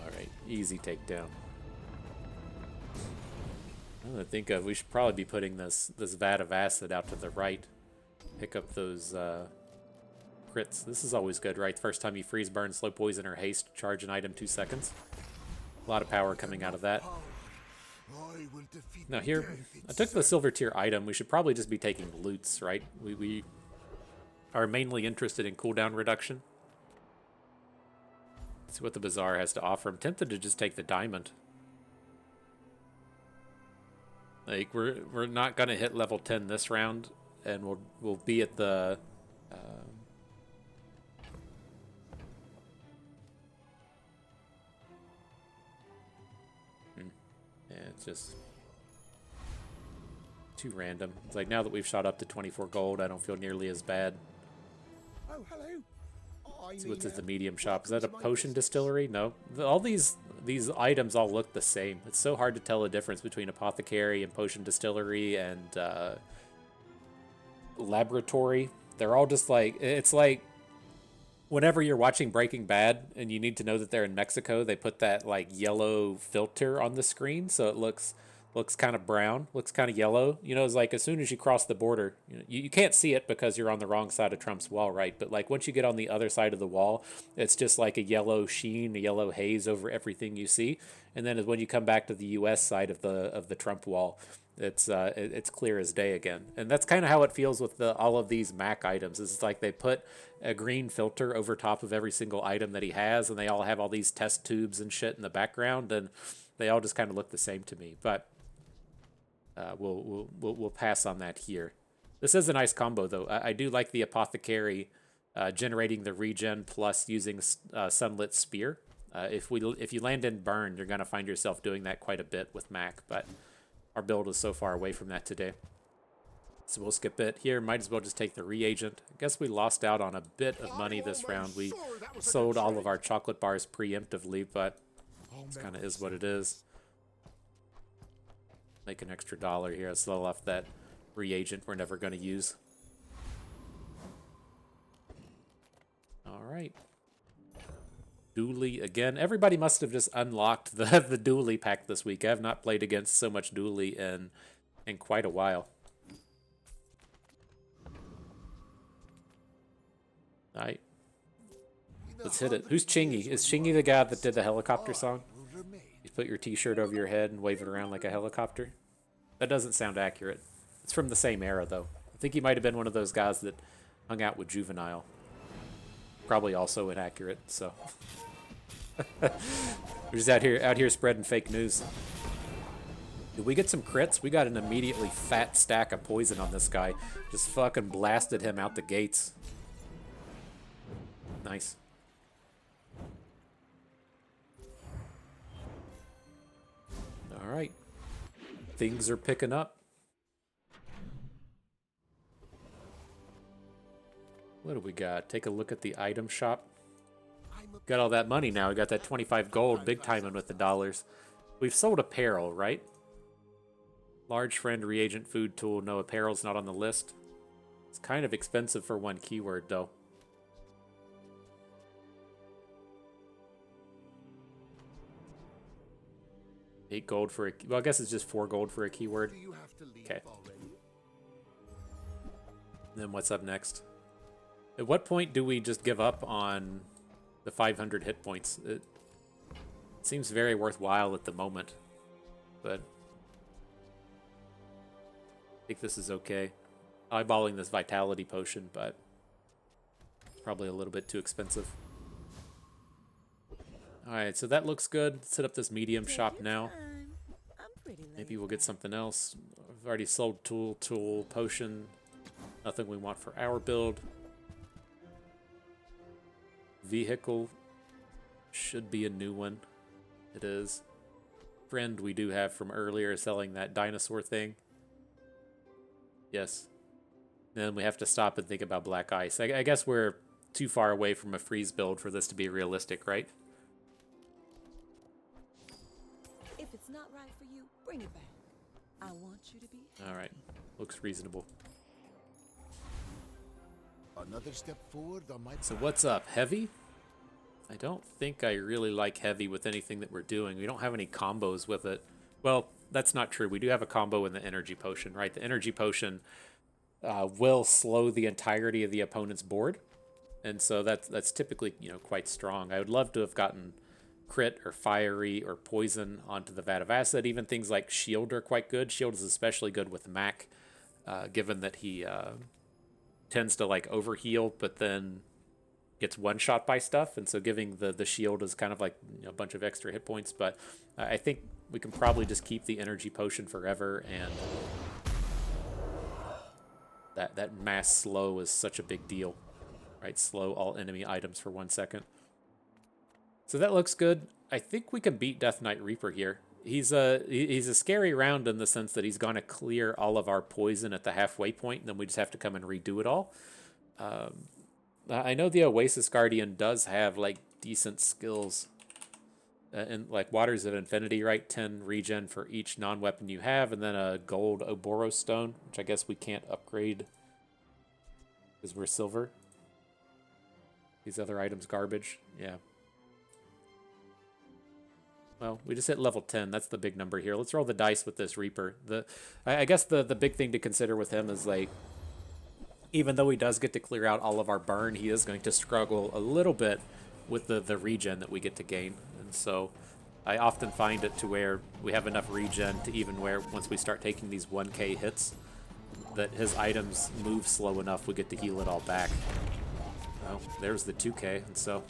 Alright, easy takedown. I think we should probably be putting this vat of acid out to the right. Pick up those crits. This is always good, right? First time you freeze, burn, slow poison, or haste, charge an item 2 seconds. A lot of power coming out of that. Now here, I took the silver tier item. We should probably just be taking loots, right? We are mainly interested in cooldown reduction. Let's see what the Bazaar has to offer. I'm tempted to just take the diamond. Like we're not gonna hit level 10 this round, and we'll be at the yeah, it's just too random. It's like now that we've shot up to 24 gold, I don't feel nearly as bad. Oh, hello. See what's at the medium shop. Is that a potion distillery? No. All these items all look the same. It's so hard to tell the difference between apothecary and potion distillery and laboratory. They're all just like, it's like whenever you're watching Breaking Bad and you need to know that they're in Mexico, they put that like yellow filter on the screen so it looks kind of brown, looks kind of yellow. You know, it's like as soon as you cross the border, you can't see it because you're on the wrong side of Trump's wall, right? But like once you get on the other side of the wall, it's just like a yellow sheen, a yellow haze over everything you see. And then when you come back to the U.S. side of the Trump wall, it's clear as day again. And that's kind of how it feels with all of these Mac items. It's like they put a green filter over top of every single item that he has, and they all have all these test tubes and shit in the background, and they all just kind of look the same to me. But we'll pass on that here. This is a nice combo, though. I do like the apothecary generating the regen plus using sunlit spear. If you land in burn, you're gonna find yourself doing that quite a bit with Mac, but our build is so far away from that today. So we'll skip it here. Might as well just take the reagent. I guess we lost out on a bit of money this round. We sold all of our chocolate bars preemptively, but it kind of is what it is. Make an extra $1 here. I still left that reagent we're never going to use. All right. Dooley again. Everybody must have just unlocked the the Dooley pack this week. I have not played against so much Dooley in quite a while. All right. Let's hit it. Who's Chingy? Is Chingy the guy that did the helicopter song? You put your t-shirt over your head and wave it around like a helicopter? That doesn't sound accurate. It's from the same era, though. I think he might have been one of those guys that hung out with Juvenile. Probably also inaccurate, so. We're just out here spreading fake news. Did we get some crits? We got an immediately fat stack of poison on this guy. Just fucking blasted him out the gates. Nice. All right. Things are picking up. What do we got? Take a look at the item shop. Got all that money now. We got that 25 gold, big timing with the dollars. We've sold apparel, right? Large friend, reagent, food tool. No, apparel's not on the list. It's kind of expensive for one keyword, though. $8 gold for a... Well, I guess it's just 4 gold for a keyword. Okay. Then what's up next? At what point do we just give up on the 500 hit points? It seems very worthwhile at the moment, but I think this is okay. Eyeballing this vitality potion, but it's probably a little bit too expensive. Alright, so that looks good. Let's hit up this medium shop now. Maybe we'll get something else. I've already sold tool, potion. Nothing we want for our build. Vehicle should be a new one. It is. Friend we do have from earlier selling that dinosaur thing. Yes. Then we have to stop and think about black ice. I guess we're too far away from a freeze build for this to be realistic, right? If it's not right for you, bring it back. I want you to be happy. All right. Looks reasonable. Another step forward on my So what's up? Heavy? I don't think I really like heavy with anything that we're doing. We don't have any combos with it. Well, that's not true. We do have a combo in the energy potion, right? The energy potion will slow the entirety of the opponent's board. And so that's typically, you know, quite strong. I would love to have gotten crit or fiery or poison onto the vat of acid. Even things like shield are quite good. Shield is especially good with Mac, given that he tends to like overheal, but then gets one shot by stuff, and so giving the shield is kind of like, you know, a bunch of extra hit points. But I think we can probably just keep the energy potion forever, and that mass slow is such a big deal, right? Slow all enemy items for 1 second. So that looks good. I think we can beat Death Knight Reaper here. He's a scary round in the sense that he's going to clear all of our poison at the halfway point, and then we just have to come and redo it all. I know the Oasis Guardian does have like decent skills, and like Waters of Infinity, right? 10 regen for each non-weapon you have, and then a gold Ouroboros stone, which I guess we can't upgrade because we're silver. These other items garbage. Yeah. Well, we just hit level 10. That's the big number here. Let's roll the dice with this Reaper. I guess the big thing to consider with him is, like, even though he does get to clear out all of our burn, he is going to struggle a little bit with the regen that we get to gain. And so I often find it to where we have enough regen to even where once we start taking these 1k hits, that his items move slow enough we get to heal it all back. Well, there's the 2k, and so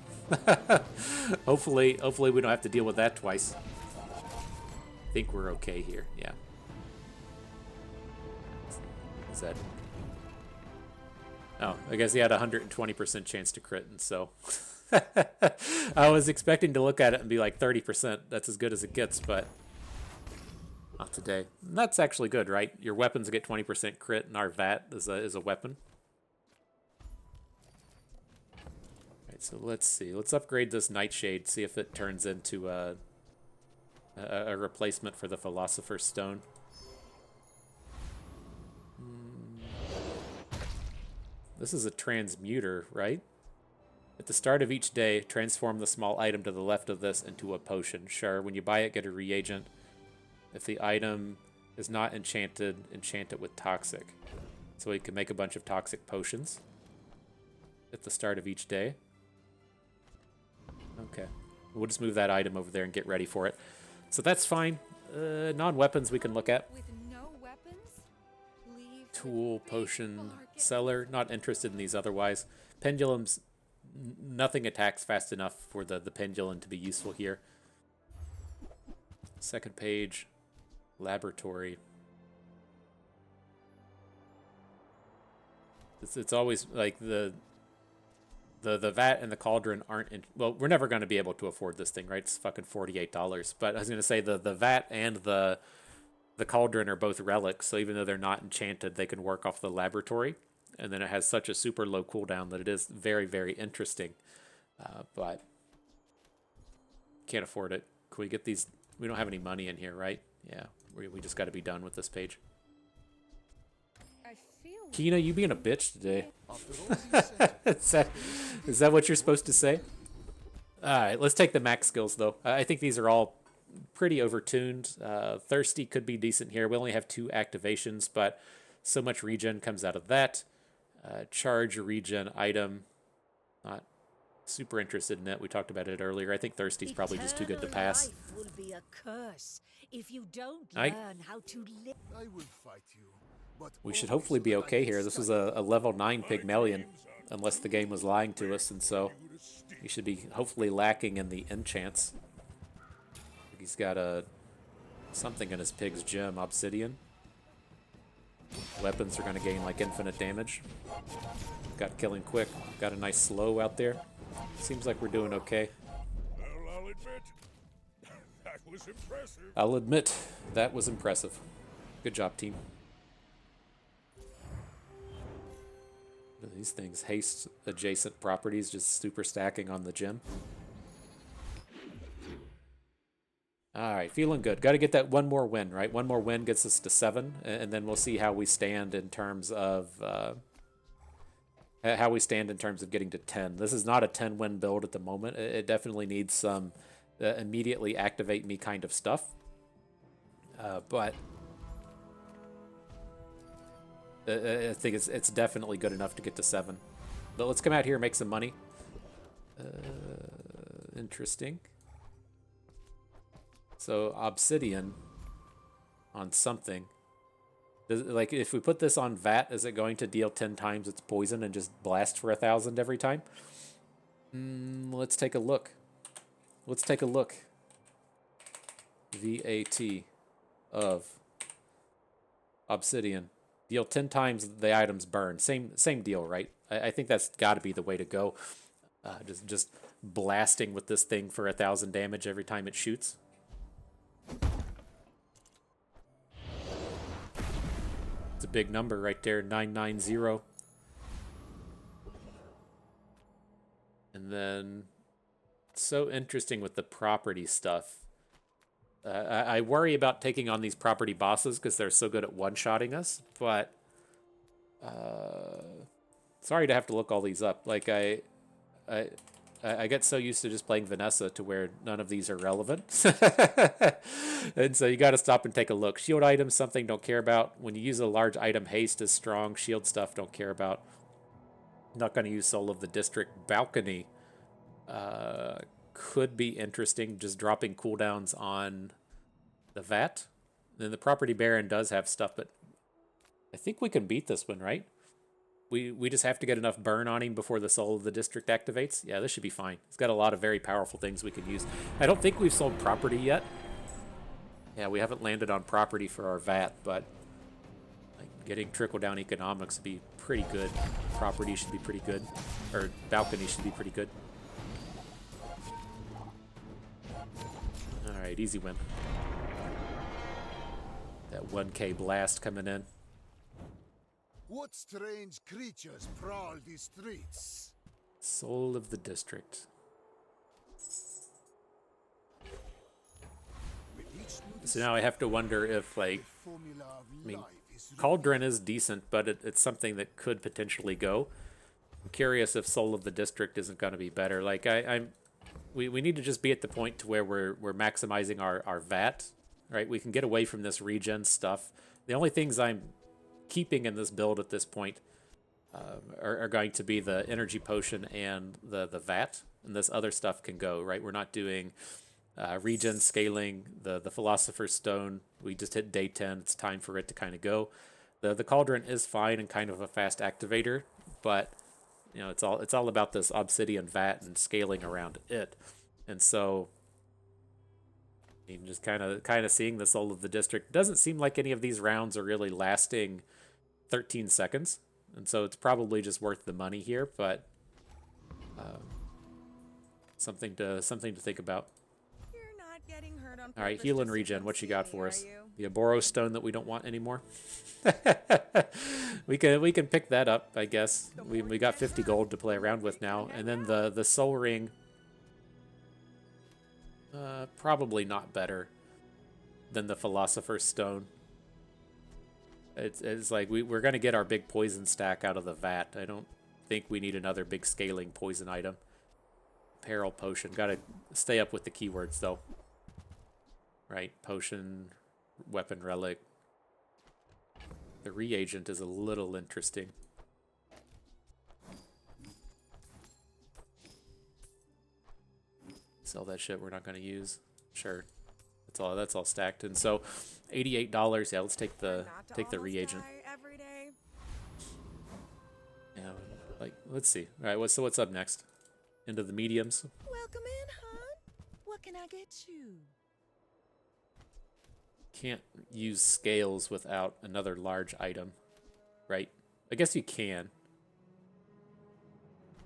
hopefully we don't have to deal with that twice. I think we're okay here, yeah. Is that... Oh, I guess he had a 120% chance to crit, and so I was expecting to look at it and be like 30%. That's as good as it gets, but not today. And that's actually good, right? Your weapons get 20% crit, and our VAT is a weapon. All right, so let's see. Let's upgrade this Nightshade, see if it turns into a replacement for the Philosopher's Stone. This is a transmuter, right? At the start of each day, transform the small item to the left of this into a potion. Sure, when you buy it, get a reagent. If the item is not enchanted, enchant it with toxic. So we can make a bunch of toxic potions at the start of each day. Okay. We'll just move that item over there and get ready for it. So that's fine. Non-weapons we can look at. With no weapons? Leave the Tool, big potion, market. seller. Not interested in these otherwise. Pendulums. Nothing attacks fast enough for the pendulum to be useful here. Second page. Laboratory. It's always like the vat and the cauldron aren't well, we're never going to be able to afford this thing, right? It's fucking $48. But I was going to say the vat and the cauldron are both relics, so even though they're not enchanted, they can work off the laboratory. And then it has such a super low cooldown that it is very, very interesting. But can't afford it. Can we get these? We don't have any money in here, right? Yeah, we just got to be done with this page. I feel Kina, you being a bitch today. is that what you're supposed to say? Alright, let's take the max skills, though. I think these are all pretty overtuned. Thirsty could be decent here. We only have 2 activations, but so much regen comes out of that. Charge regen item. Not super interested in it. We talked about it earlier. I think Thirsty's probably just too good to Eternal pass. life will be a curse if you don't I- learn how to live. I will fight you, but We should only hopefully so be that I okay can here. This was study. a level 9 Pygmalion, unless the game was lying to us, and so he should be hopefully lacking in the enchants. He's got something in his pig's gem, obsidian. Weapons are going to gain like infinite damage. Got killing quick. Got a nice slow out there. Seems like we're doing okay. Well, I'll admit, that was impressive. I'll admit that was impressive. Good job, team. These things haste adjacent properties, just super stacking on the gem. Alright, feeling good. Got to get that one more win, right? One more win gets us to 7, and then we'll see how we stand in terms of getting to 10. This is not a 10-win build at the moment. It definitely needs some immediately activate me kind of stuff. But I think it's definitely good enough to get to 7. But let's come out here and make some money. Interesting. So obsidian on something. Like if we put this on vat, is it going to deal 10 times its poison and just blast for 1,000 every time? Let's take a look. Let's take a look. VAT of obsidian. Deal 10 times the items burn. Same deal, right? I think that's got to be the way to go. Just blasting with this thing for 1,000 damage every time it shoots. It's a big number right there, 990. And then, so interesting with the property stuff. I worry about taking on these property bosses because they're so good at one-shotting us, but sorry to have to look all these up. Like I get so used to just playing Vanessa to where none of these are relevant. And so you got to stop and take a look. Shield items, something don't care about. When you use a large item, haste is strong. Shield stuff, don't care about. Not going to use Soul of the District. Balcony could be interesting, just dropping cooldowns on the vat. Then the Property Baron does have stuff, but I think we can beat this one, right? We just have to get enough burn on him before the Soul of the District activates. Yeah, this should be fine. He's got a lot of very powerful things we can use. I don't think we've sold property yet. Yeah, we haven't landed on property for our VAT, but like, getting trickle-down economics would be pretty good. Property should be pretty good. Or balcony should be pretty good. Alright, easy win. That 1K blast coming in. What strange creatures prowl these streets? Soul of the District. With each new So now I have to wonder if, like, formula of mean, life is Cauldron is decent, but it's something that could potentially go. I'm curious if Soul of the District isn't going to be better. Like we need to just be at the point to where we're maximizing our VAT, right? We can get away from this regen stuff. The only things I'm keeping in this build at this point are going to be the energy potion and the VAT, and this other stuff can go, right? We're not doing regen scaling, the Philosopher's Stone. We just hit day 10. It's time for it to kind of go. The Cauldron is fine and kind of a fast activator, but you know, it's all about this obsidian vat and scaling around it. And so you just kind of seeing the Soul of the District. Doesn't seem like any of these rounds are really lasting 13 seconds. And so it's probably just worth the money here, but something to think about. You're not getting hurt on All right, purpose heal and just to regen. What you got for are us? you? The Aboro Stone that we don't want anymore. we can pick that up, I guess. We got 50 gold to play around with now, and then the Soul Ring. Probably not better than the Philosopher's Stone. It's like we're gonna get our big poison stack out of the vat. I don't think we need another big scaling poison item. Peril potion. Gotta stay up with the keywords though. Right, potion, weapon relic. The reagent is a little interesting. Sell that shit we're not gonna use. Sure. That's all stacked. And so $88. Yeah, let's take the reagent. Every day. Yeah, like let's see. All right, what's up next? Into the mediums. Welcome in, hon. What can I get you? Can't use scales without another large item, right? I guess you can.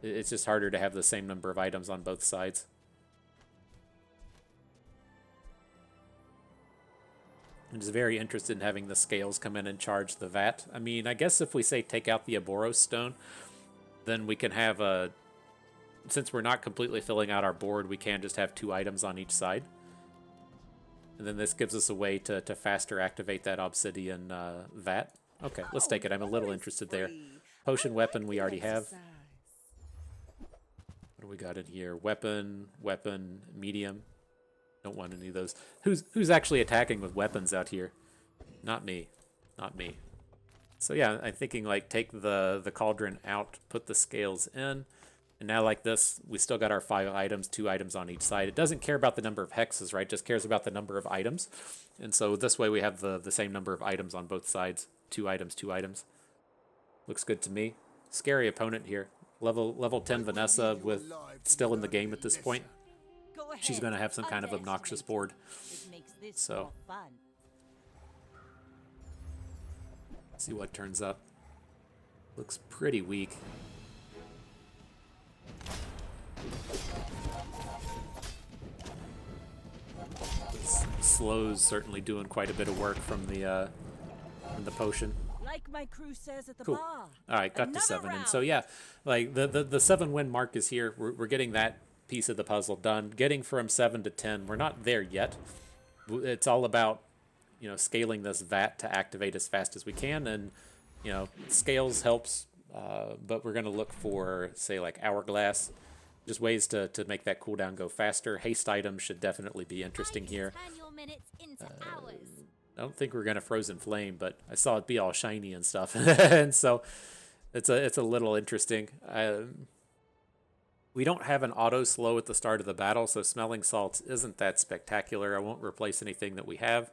It's just harder to have the same number of items on both sides. I'm just very interested in having the scales come in and charge the VAT. I mean, I guess if we say take out the Aboros Stone, then we can have a... Since we're not completely filling out our board, we can just have 2 items on each side. And then this gives us a way to faster activate that obsidian VAT. Okay, let's take it. I'm a little interested there. Potion weapon we already have. What do we got in here? Weapon, medium. Don't want any of those. Who's actually attacking with weapons out here? Not me. Not me. So yeah, I'm thinking like take the cauldron out, put the scales in, and now like this, we still got our 5 items, 2 items on each side. It doesn't care about the number of hexes, right? Just cares about the number of items. And so this way we have the same number of items on both sides. 2 items, 2 items. Looks good to me. Scary opponent here. Level 10 Vanessa with still in the game at this point. Go ahead. She's going to have some kind of obnoxious board. It makes this So. more fun. See what turns up. Looks pretty weak. Slow's certainly doing quite a bit of work from the potion. Like my crew says at the Cool. bar. All right, got to Another 7, and round. so yeah, like the 7 win mark is here. We're getting that piece of the puzzle done. Getting from 7 to 10, we're not there yet. It's all about, you know, scaling this VAT to activate as fast as we can, and you know, scales helps, but we're gonna look for say like hourglass, just ways to make that cooldown go faster. Haste items should definitely be interesting here. Turn your minutes into hours. I don't think we're gonna frozen flame, but I saw it be all shiny and stuff, and so it's a little interesting. We don't have an auto slow at the start of the battle, so smelling salts isn't that spectacular. I won't replace anything that we have.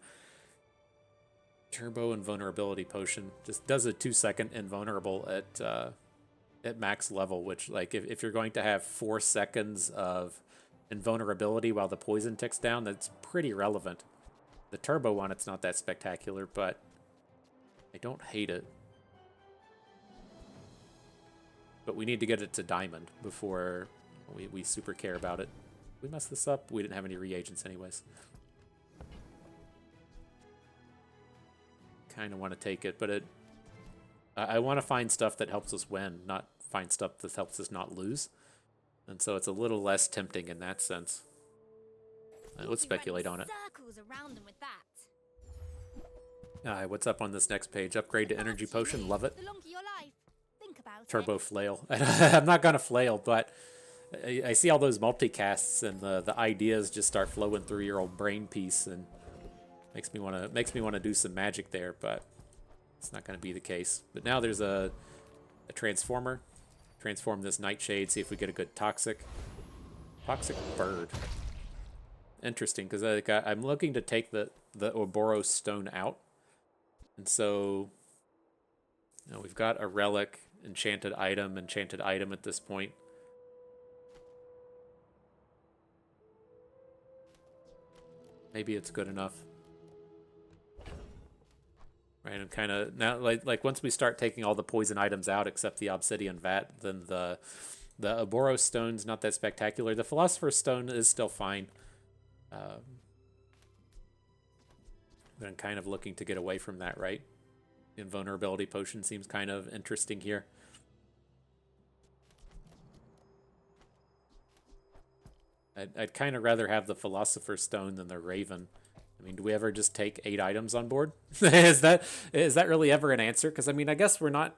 Turbo invulnerability potion just does a 2-second invulnerable at max level, which like if you're going to have 4 seconds of invulnerability while the poison ticks down, that's pretty relevant. The turbo one, it's not that spectacular, but I don't hate it. But we need to get it to diamond before we super care about it. We messed this up. We didn't have any reagents anyways. Kind of want to take it, but I want to find stuff that helps us win, not find stuff that helps us not lose. And so it's a little less tempting in that sense. Let's speculate on it. Circles around them with that. What's up on this next page? Upgrade to energy potion. Love it. The longer your life, think about turbo flail. I'm not gonna flail, but I see all those multicasts and the ideas just start flowing through your old brain piece, and makes me wanna do some magic there, but it's not gonna be the case. But now there's a transformer. Transform this nightshade, see if we get a good toxic bird. Interesting, because I'm looking to take the Ouroboros stone out, and so we've got a relic, enchanted item at this point. Maybe it's good enough. Right, and kind of now, like once we start taking all the poison items out except the obsidian vat, then the Ouroboros stone's not that spectacular. The philosopher's stone is still fine. But I'm kind of looking to get away from that, right? Invulnerability potion seems kind of interesting here. I'd kind of rather have the philosopher's stone than the raven. I mean, do we ever just take 8 items on board? is that really ever an answer? Because I mean, I guess we're not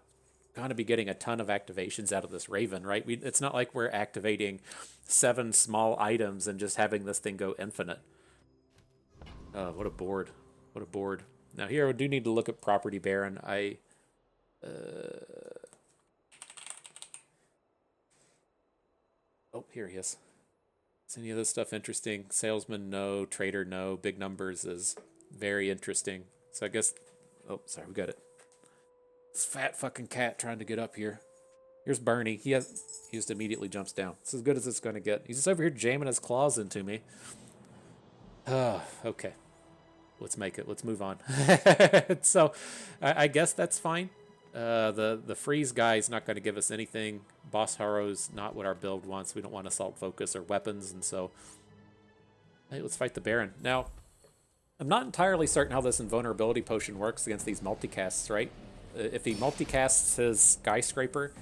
going to be getting a ton of activations out of this raven, right? It's not like we're activating 7 small items and just having this thing go infinite. Oh, what a board. What a board. Now here I do need to look at Property Baron. Oh, here he is. Is any of this stuff interesting? Salesman, no. Trader, no. Big numbers is very interesting. So I guess... Oh, sorry, we got it. This fat fucking cat trying to get up here. Here's Bernie. He just immediately jumps down. It's as good as it's going to get. He's just over here jamming his claws into me. Okay. Let's make it. Let's move on. So, I guess that's fine. The freeze guy is not going to give us anything. Boss Harrow's not what our build wants. We don't want assault focus or weapons, and so hey, let's fight the Baron. Now, I'm not entirely certain how this invulnerability potion works against these multicasts, right? If he multicasts his skyscraper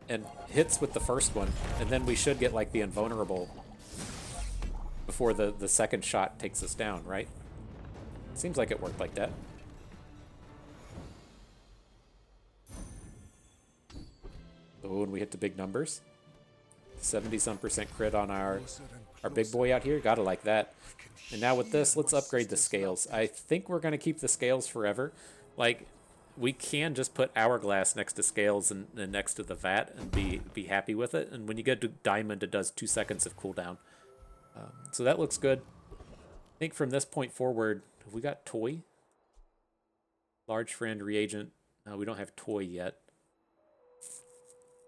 and hits with the first one, and then we should get like the invulnerable before the second shot takes us down, right? Seems like it worked like that. Oh, and we hit the big numbers. 70-some% crit on our big boy out here. Gotta like that. And now with this, let's upgrade the scales. I think we're gonna keep the scales forever. Like, we can just put hourglass next to scales and next to the vat and be happy with it. And when you get to diamond, it does 2 seconds of cooldown. So that looks good. I think from this point forward, have we got toy? Large friend reagent. No, we don't have toy yet.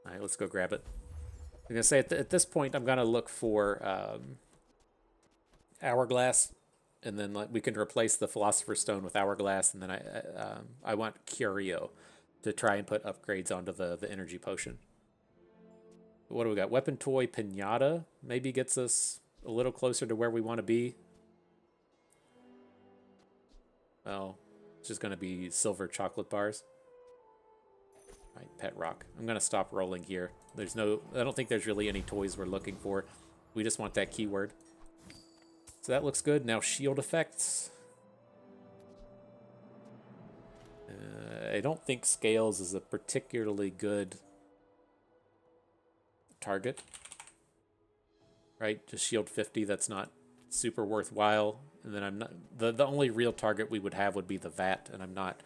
All right, let's go grab it. I'm gonna say at this point, I'm gonna look for hourglass, and then we can replace the philosopher's stone with hourglass, and then I want curio to try and put upgrades onto the energy potion. What do we got? Weapon toy pinata maybe gets us a little closer to where we want to be. Well, it's just gonna be silver chocolate bars. All right, pet rock. I'm gonna stop rolling here. I don't think there's really any toys we're looking for. We just want that keyword. So that looks good. Now shield effects. I don't think scales is a particularly good target. Right, just shield 50. That's not super worthwhile. And then I'm not the only real target we would have would be the vat, and I'm not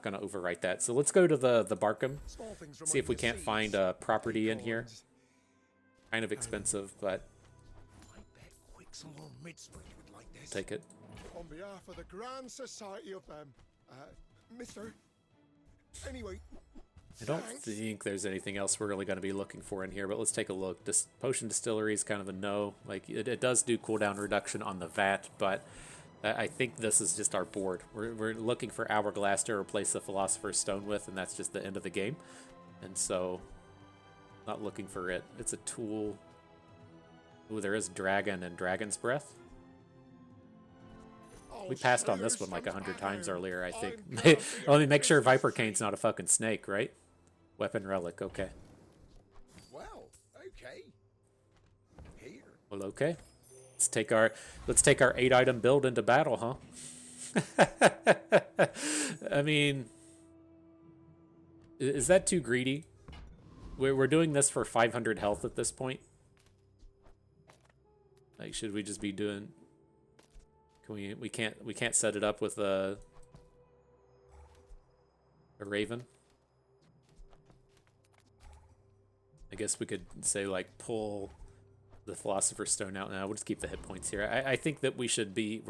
going to overwrite that. So let's go to the Barkham. See if we can't find a property in here. Kind of expensive, but take it. On behalf of the Grand Society of Mister. Anyway, I don't think there's anything else we're really going to be looking for in here, but let's take a look. This potion distillery is kind of a no. Like it does do cooldown reduction on the vat, but I think this is just our board. We're looking for hourglass to replace the philosopher's stone with, and that's just the end of the game. And so, not looking for it. It's a tool. Ooh, there is dragon and dragon's breath. We passed on this one like 100 times earlier, I think. Let me make sure Viper Cane's not a fucking snake, right? Weapon relic, okay. Well, okay. Here. Well, okay. Let's take our 8-item build into battle, huh? I mean, Is that too greedy? We're doing this for 500 health at this point. Like, should we just be doing? Can we can't set it up with a raven. I guess we could say like pull the Philosopher's Stone out now. We'll just keep the hit points here. I think that we should be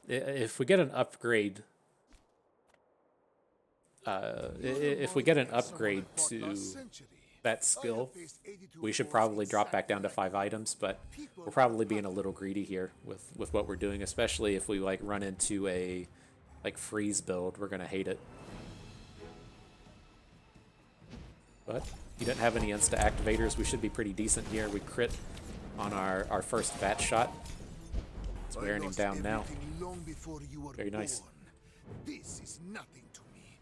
if we get an upgrade. If we get an upgrade to that skill, we should probably drop back down to 5 items, but we're probably being a little greedy here with what we're doing, especially if we like run into a like freeze build. We're gonna hate it. But he didn't have any insta activators. We should be pretty decent here. We crit on our first bat shot. It's wearing him down now. Very nice. This is nothing to me.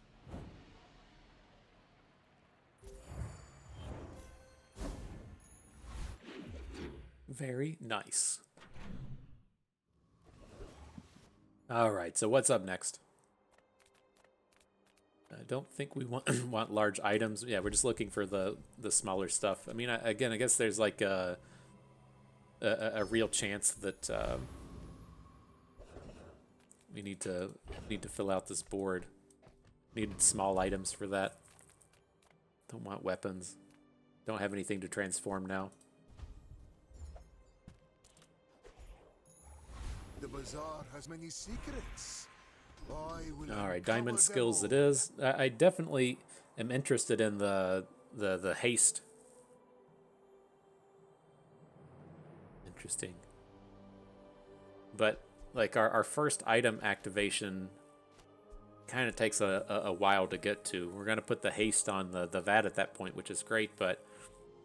Very nice. Alright, so what's up next? I don't think we want large items. Yeah, we're just looking for the smaller stuff. I mean, again, I guess there's like a real chance that we need to fill out this board. Need small items for that. Don't want weapons. Don't have anything to transform now. The Bazaar has many secrets. All right, diamond skills it is. I definitely am interested in the haste. Interesting. But like our first item activation kind of takes a while to get to. We're gonna put the haste on the VAT at that point, which is great, but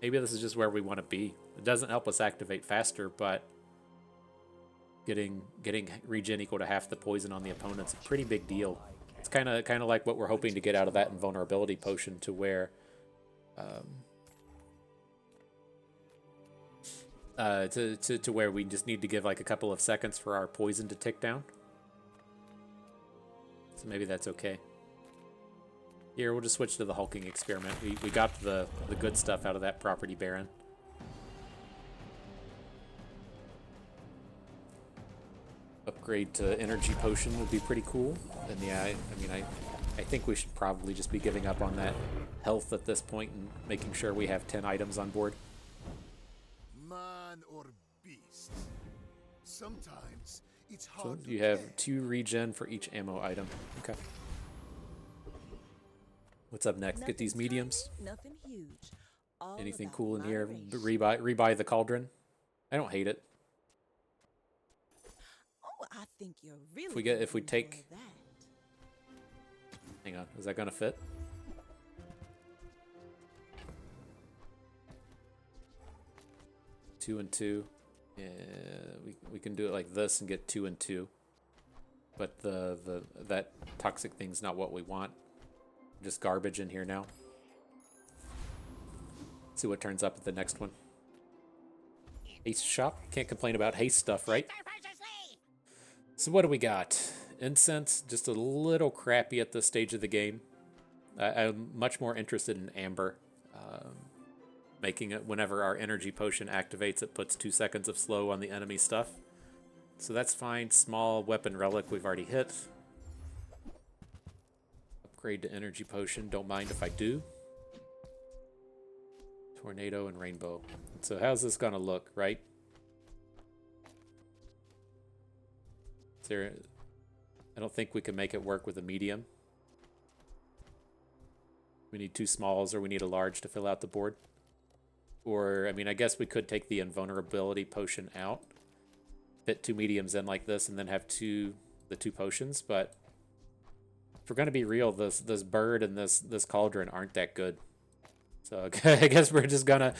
maybe this is just where we want to be. It doesn't help us activate faster, but getting regen equal to half the poison on the opponent's a pretty big deal. It's kind of like what we're hoping to get out of that invulnerability potion, to where to where we just need to give like a couple of seconds for our poison to tick down. So maybe that's okay. Here, we'll just switch to the hulking experiment. We got the good stuff out of that property baron. Upgrade to energy potion would be pretty cool. And yeah, I mean, I think we should probably just be giving up on that health at this point and making sure we have 10 items on board. Man or beast. Sometimes it's hard. So you have 2 regen for each ammo item. Okay. What's up next? Get these mediums. Nothing huge. All Anything about cool in here? moderation. Rebuy the cauldron. I don't hate it. Oh, I think you're really. If we gonna take. enjoy that. Hang on, is that gonna fit? Two and 2. Yeah, we can do it like this and get 2 and 2. But that toxic thing's not what we want. Just garbage in here now. See what turns up at the next one. Haste shop. Can't complain about haste stuff, right? So what do we got? Incense, just a little crappy at this stage of the game. I'm much more interested in amber. Making it whenever our energy potion activates, it puts 2 seconds of slow on the enemy stuff. So that's fine. Small weapon relic we've already hit. Upgrade to energy potion. Don't mind if I do. Tornado and rainbow. So how's this gonna look, right? Is there? I don't think we can make it work with a medium. We need 2 smalls or we need a large to fill out the board. Or, I mean, I guess we could take the invulnerability potion out, fit 2 mediums in like this, and then have the 2 potions. But if we're gonna be real, this bird and this cauldron aren't that good. So I guess we're just gonna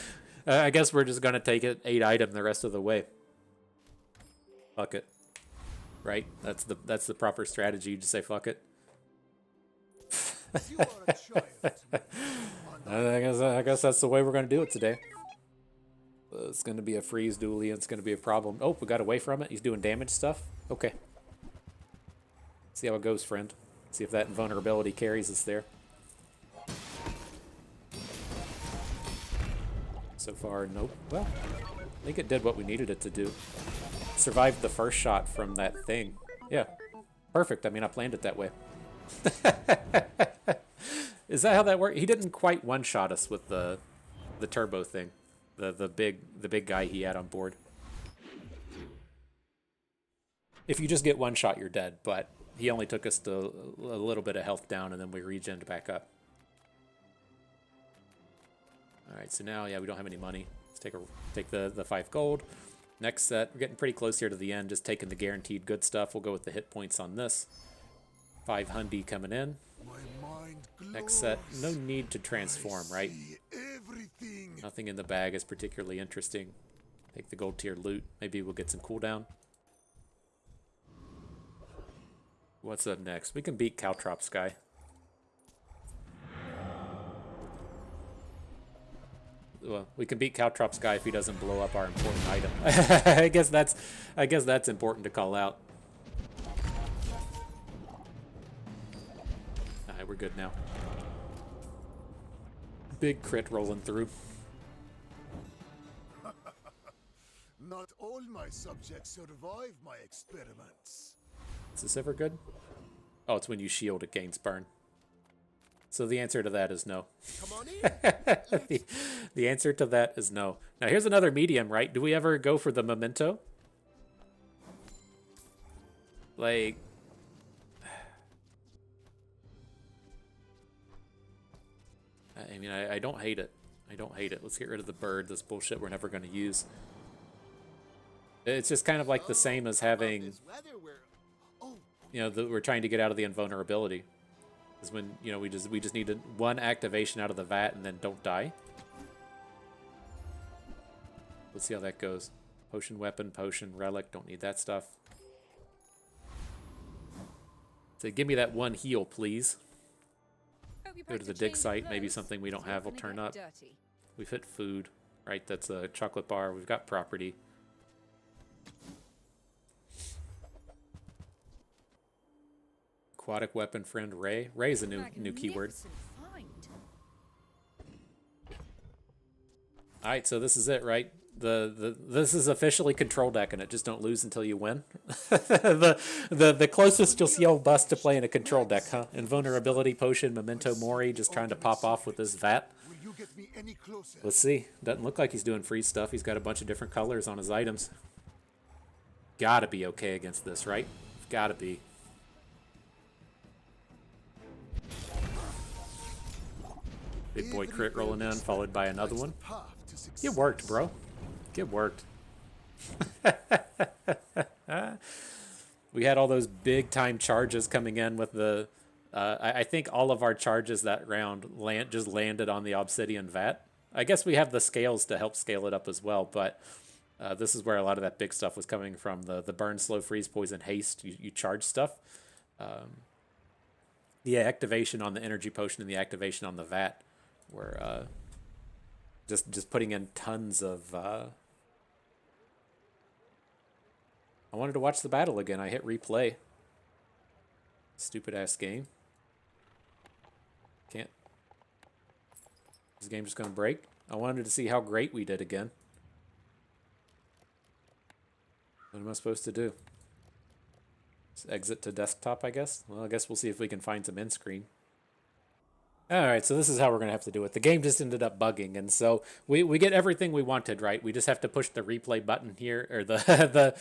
take it 8 item the rest of the way. Fuck it, right? That's the proper strategy. You just say fuck it. You are a child. I guess that's the way we're gonna do it today. It's gonna be a freeze dually, and it's gonna be a problem. Oh, we got away from it. He's doing damage stuff. Okay. See how it goes, friend. See if that invulnerability carries us there. So far, nope. Well, I think it did what we needed it to do. Survived the first shot from that thing. Yeah, perfect. I mean, I planned it that way. Is that how that worked? He didn't quite one-shot us with the turbo thing, the big guy he had on board. If you just get one shot, you're dead. But he only took us to a little bit of health down, and then we regened back up. All right, so now yeah, we don't have any money. Let's take the 5 gold. Next set, we're getting pretty close here to the end. Just taking the guaranteed good stuff. We'll go with the hit points on this. 5 hundy coming in. Next set, no need to transform, right? Nothing in the bag is particularly interesting. Take the gold tier loot. Maybe we'll get some cooldown. What's up next? We can beat Caltrops guy. Well, we can beat Caltrops guy if he doesn't blow up our important item. I guess that's important to call out. Alright, we're good now. Big crit rolling through. Not all my subjects survive my experiments. Is this ever good? Oh, it's when you shield, it gains burn. So the answer to that is no. Come on in. The answer to that is no. Now here's another medium, right? Do we ever go for the memento? Like... I mean, I don't hate it. I don't hate it. Let's get rid of the bird, this bullshit we're never going to use. It's just kind of like the same as having... You know, we're trying to get out of the invulnerability. Is when, you know, we just need one activation out of the vat and then don't die. Let's see how that goes. Potion weapon, potion, relic, don't need that stuff. So give me that one heal, please. Go to the dig site, maybe something we don't have will turn up. We've hit food, right? That's a chocolate bar. We've got property. Aquatic weapon friend Ray. Ray is a new keyword. All right, so this is it, right? This is officially control deck, and it just don't lose until you win. the closest you'll see old bust to playing a control deck, huh? Invulnerability potion, memento mori, just trying to pop off with this vat. Let's see. Doesn't look like he's doing free stuff. He's got a bunch of different colors on his items. Gotta be okay against this, right? Gotta be. Big boy crit rolling in, followed by another one. It worked, bro. It worked. We had all those big time charges coming in with the... I think all of our charges that round just landed on the obsidian vat. I guess we have the scales to help scale it up as well, but this is where a lot of that big stuff was coming from. The burn, slow, freeze, poison, haste. You charge stuff. The activation on the energy potion and the activation on the vat were just putting in tons of... I wanted to watch the battle again. I hit replay. Stupid ass game. Can't. Is the game just gonna break? I wanted to see how great we did again. What am I supposed to do? Just exit to desktop, I guess? Well, I guess we'll see if we can find some end screen. Alright, so this is how we're going to have to do it. The game just ended up bugging, and so we get everything we wanted, right? We just have to push the replay button here, or the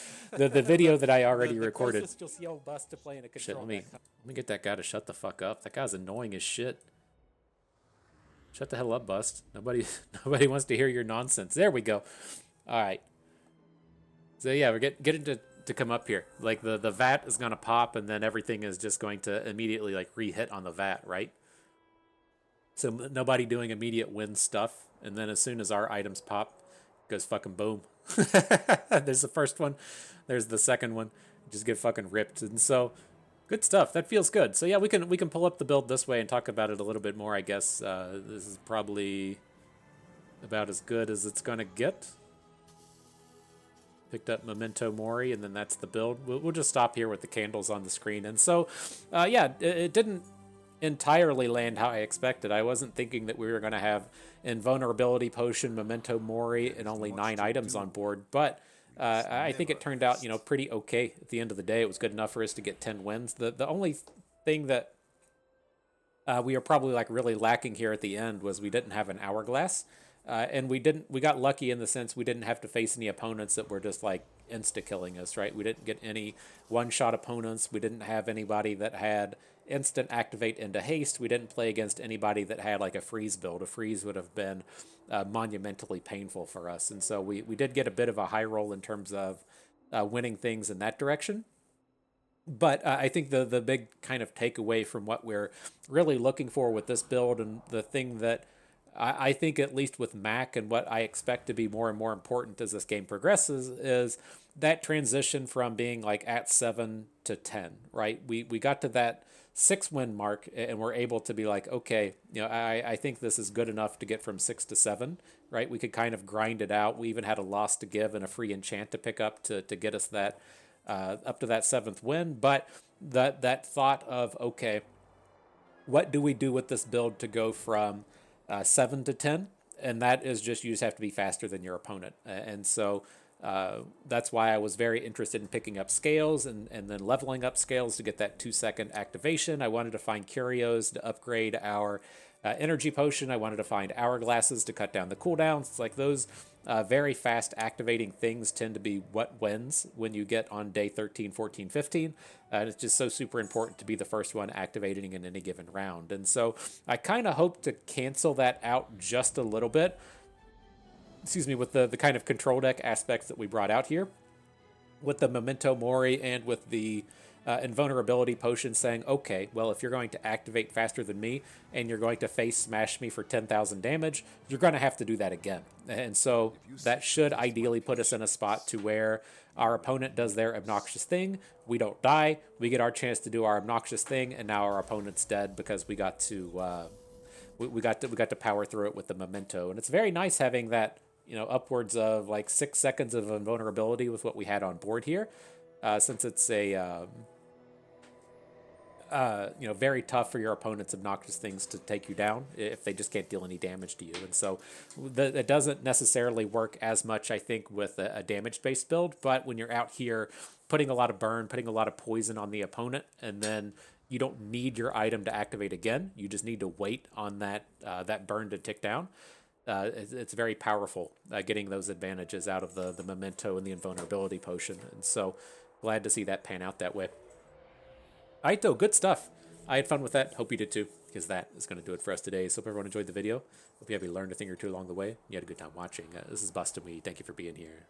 video that I already recorded. You'll see old bust to play in a shit, let me get that guy to shut the fuck up. That guy's annoying as shit. Shut the hell up, Bust. Nobody wants to hear your nonsense. There we go. Alright. So yeah, we're getting to come up here. Like the vat is going to pop, and then everything is just going to immediately like re-hit on the vat, right? So nobody doing immediate win stuff. And then as soon as our items pop, it goes fucking boom. There's the first one. There's the second one. Just get fucking ripped. And so good stuff. That feels good. So yeah, we can pull up the build this way and talk about it a little bit more, I guess. This is probably about as good as it's going to get. Picked up Memento Mori, and then that's the build. We'll just stop here with the candles on the screen. And so, yeah, it didn't entirely land how I expected. I wasn't thinking that we were going to have Invulnerability Potion, Memento Mori, and only 9 items on board, but I think it turned out, pretty okay at the end of the day. It was good enough for us to get 10 wins. The only thing that we are probably like really lacking here at the end was we didn't have an hourglass, and we got lucky in the sense we didn't have to face any opponents that were just like insta killing us, right? We didn't get any one shot opponents. We didn't have anybody that had instant activate into haste. We didn't play against anybody that had like a freeze build. A freeze would have been monumentally painful for us, and so we did get a bit of a high roll in terms of winning things in that direction. But I think the big kind of takeaway from what we're really looking for with this build, and the thing that I think, at least with Mac, and what I expect to be more and more important as this game progresses, is that transition from being like at 7 to 10, right? We got to that 6-win mark, and we're able to be like, okay, I think this is good enough to get from 6 to 7, right? We could kind of grind it out. We even had a loss to give and a free enchant to pick up to get us that up to that 7th win. But that thought of, okay, what do we do with this build to go from 7 to 10? And that is just, you just have to be faster than your opponent. And so that's why I was very interested in picking up scales and then leveling up scales to get that 2-second activation. I wanted to find curios to upgrade our energy potion. I wanted to find hourglasses to cut down the cooldowns. It's like those very fast activating things tend to be what wins when you get on day 13, 14, 15. And it's just so super important to be the first one activating in any given round. And so I kind of hope to cancel that out just a little bit, with the kind of control deck aspects that we brought out here, with the Memento Mori and with the Invulnerability Potion, saying, okay, well, if you're going to activate faster than me and you're going to face smash me for 10,000 damage, you're going to have to do that again. And so that should ideally put us in a spot to where our opponent does their obnoxious thing, we don't die, we get our chance to do our obnoxious thing, and now our opponent's dead because we got to power through it with the Memento. And it's very nice having that, upwards of like 6 seconds of invulnerability with what we had on board here, since it's a very tough for your opponent's obnoxious things to take you down if they just can't deal any damage to you. And so that doesn't necessarily work as much, I think, with a damage-based build. But when you're out here putting a lot of burn, putting a lot of poison on the opponent, and then you don't need your item to activate again, you just need to wait on that burn to tick down. It's very powerful, getting those advantages out of the Memento and the Invulnerability Potion. And so glad to see that pan out that way. All right, though, good stuff. I had fun with that. Hope you did too, because that is going to do it for us today. So hope everyone enjoyed the video. Hope you learned a thing or two along the way. You had a good time watching. This is Bust and we thank you for being here.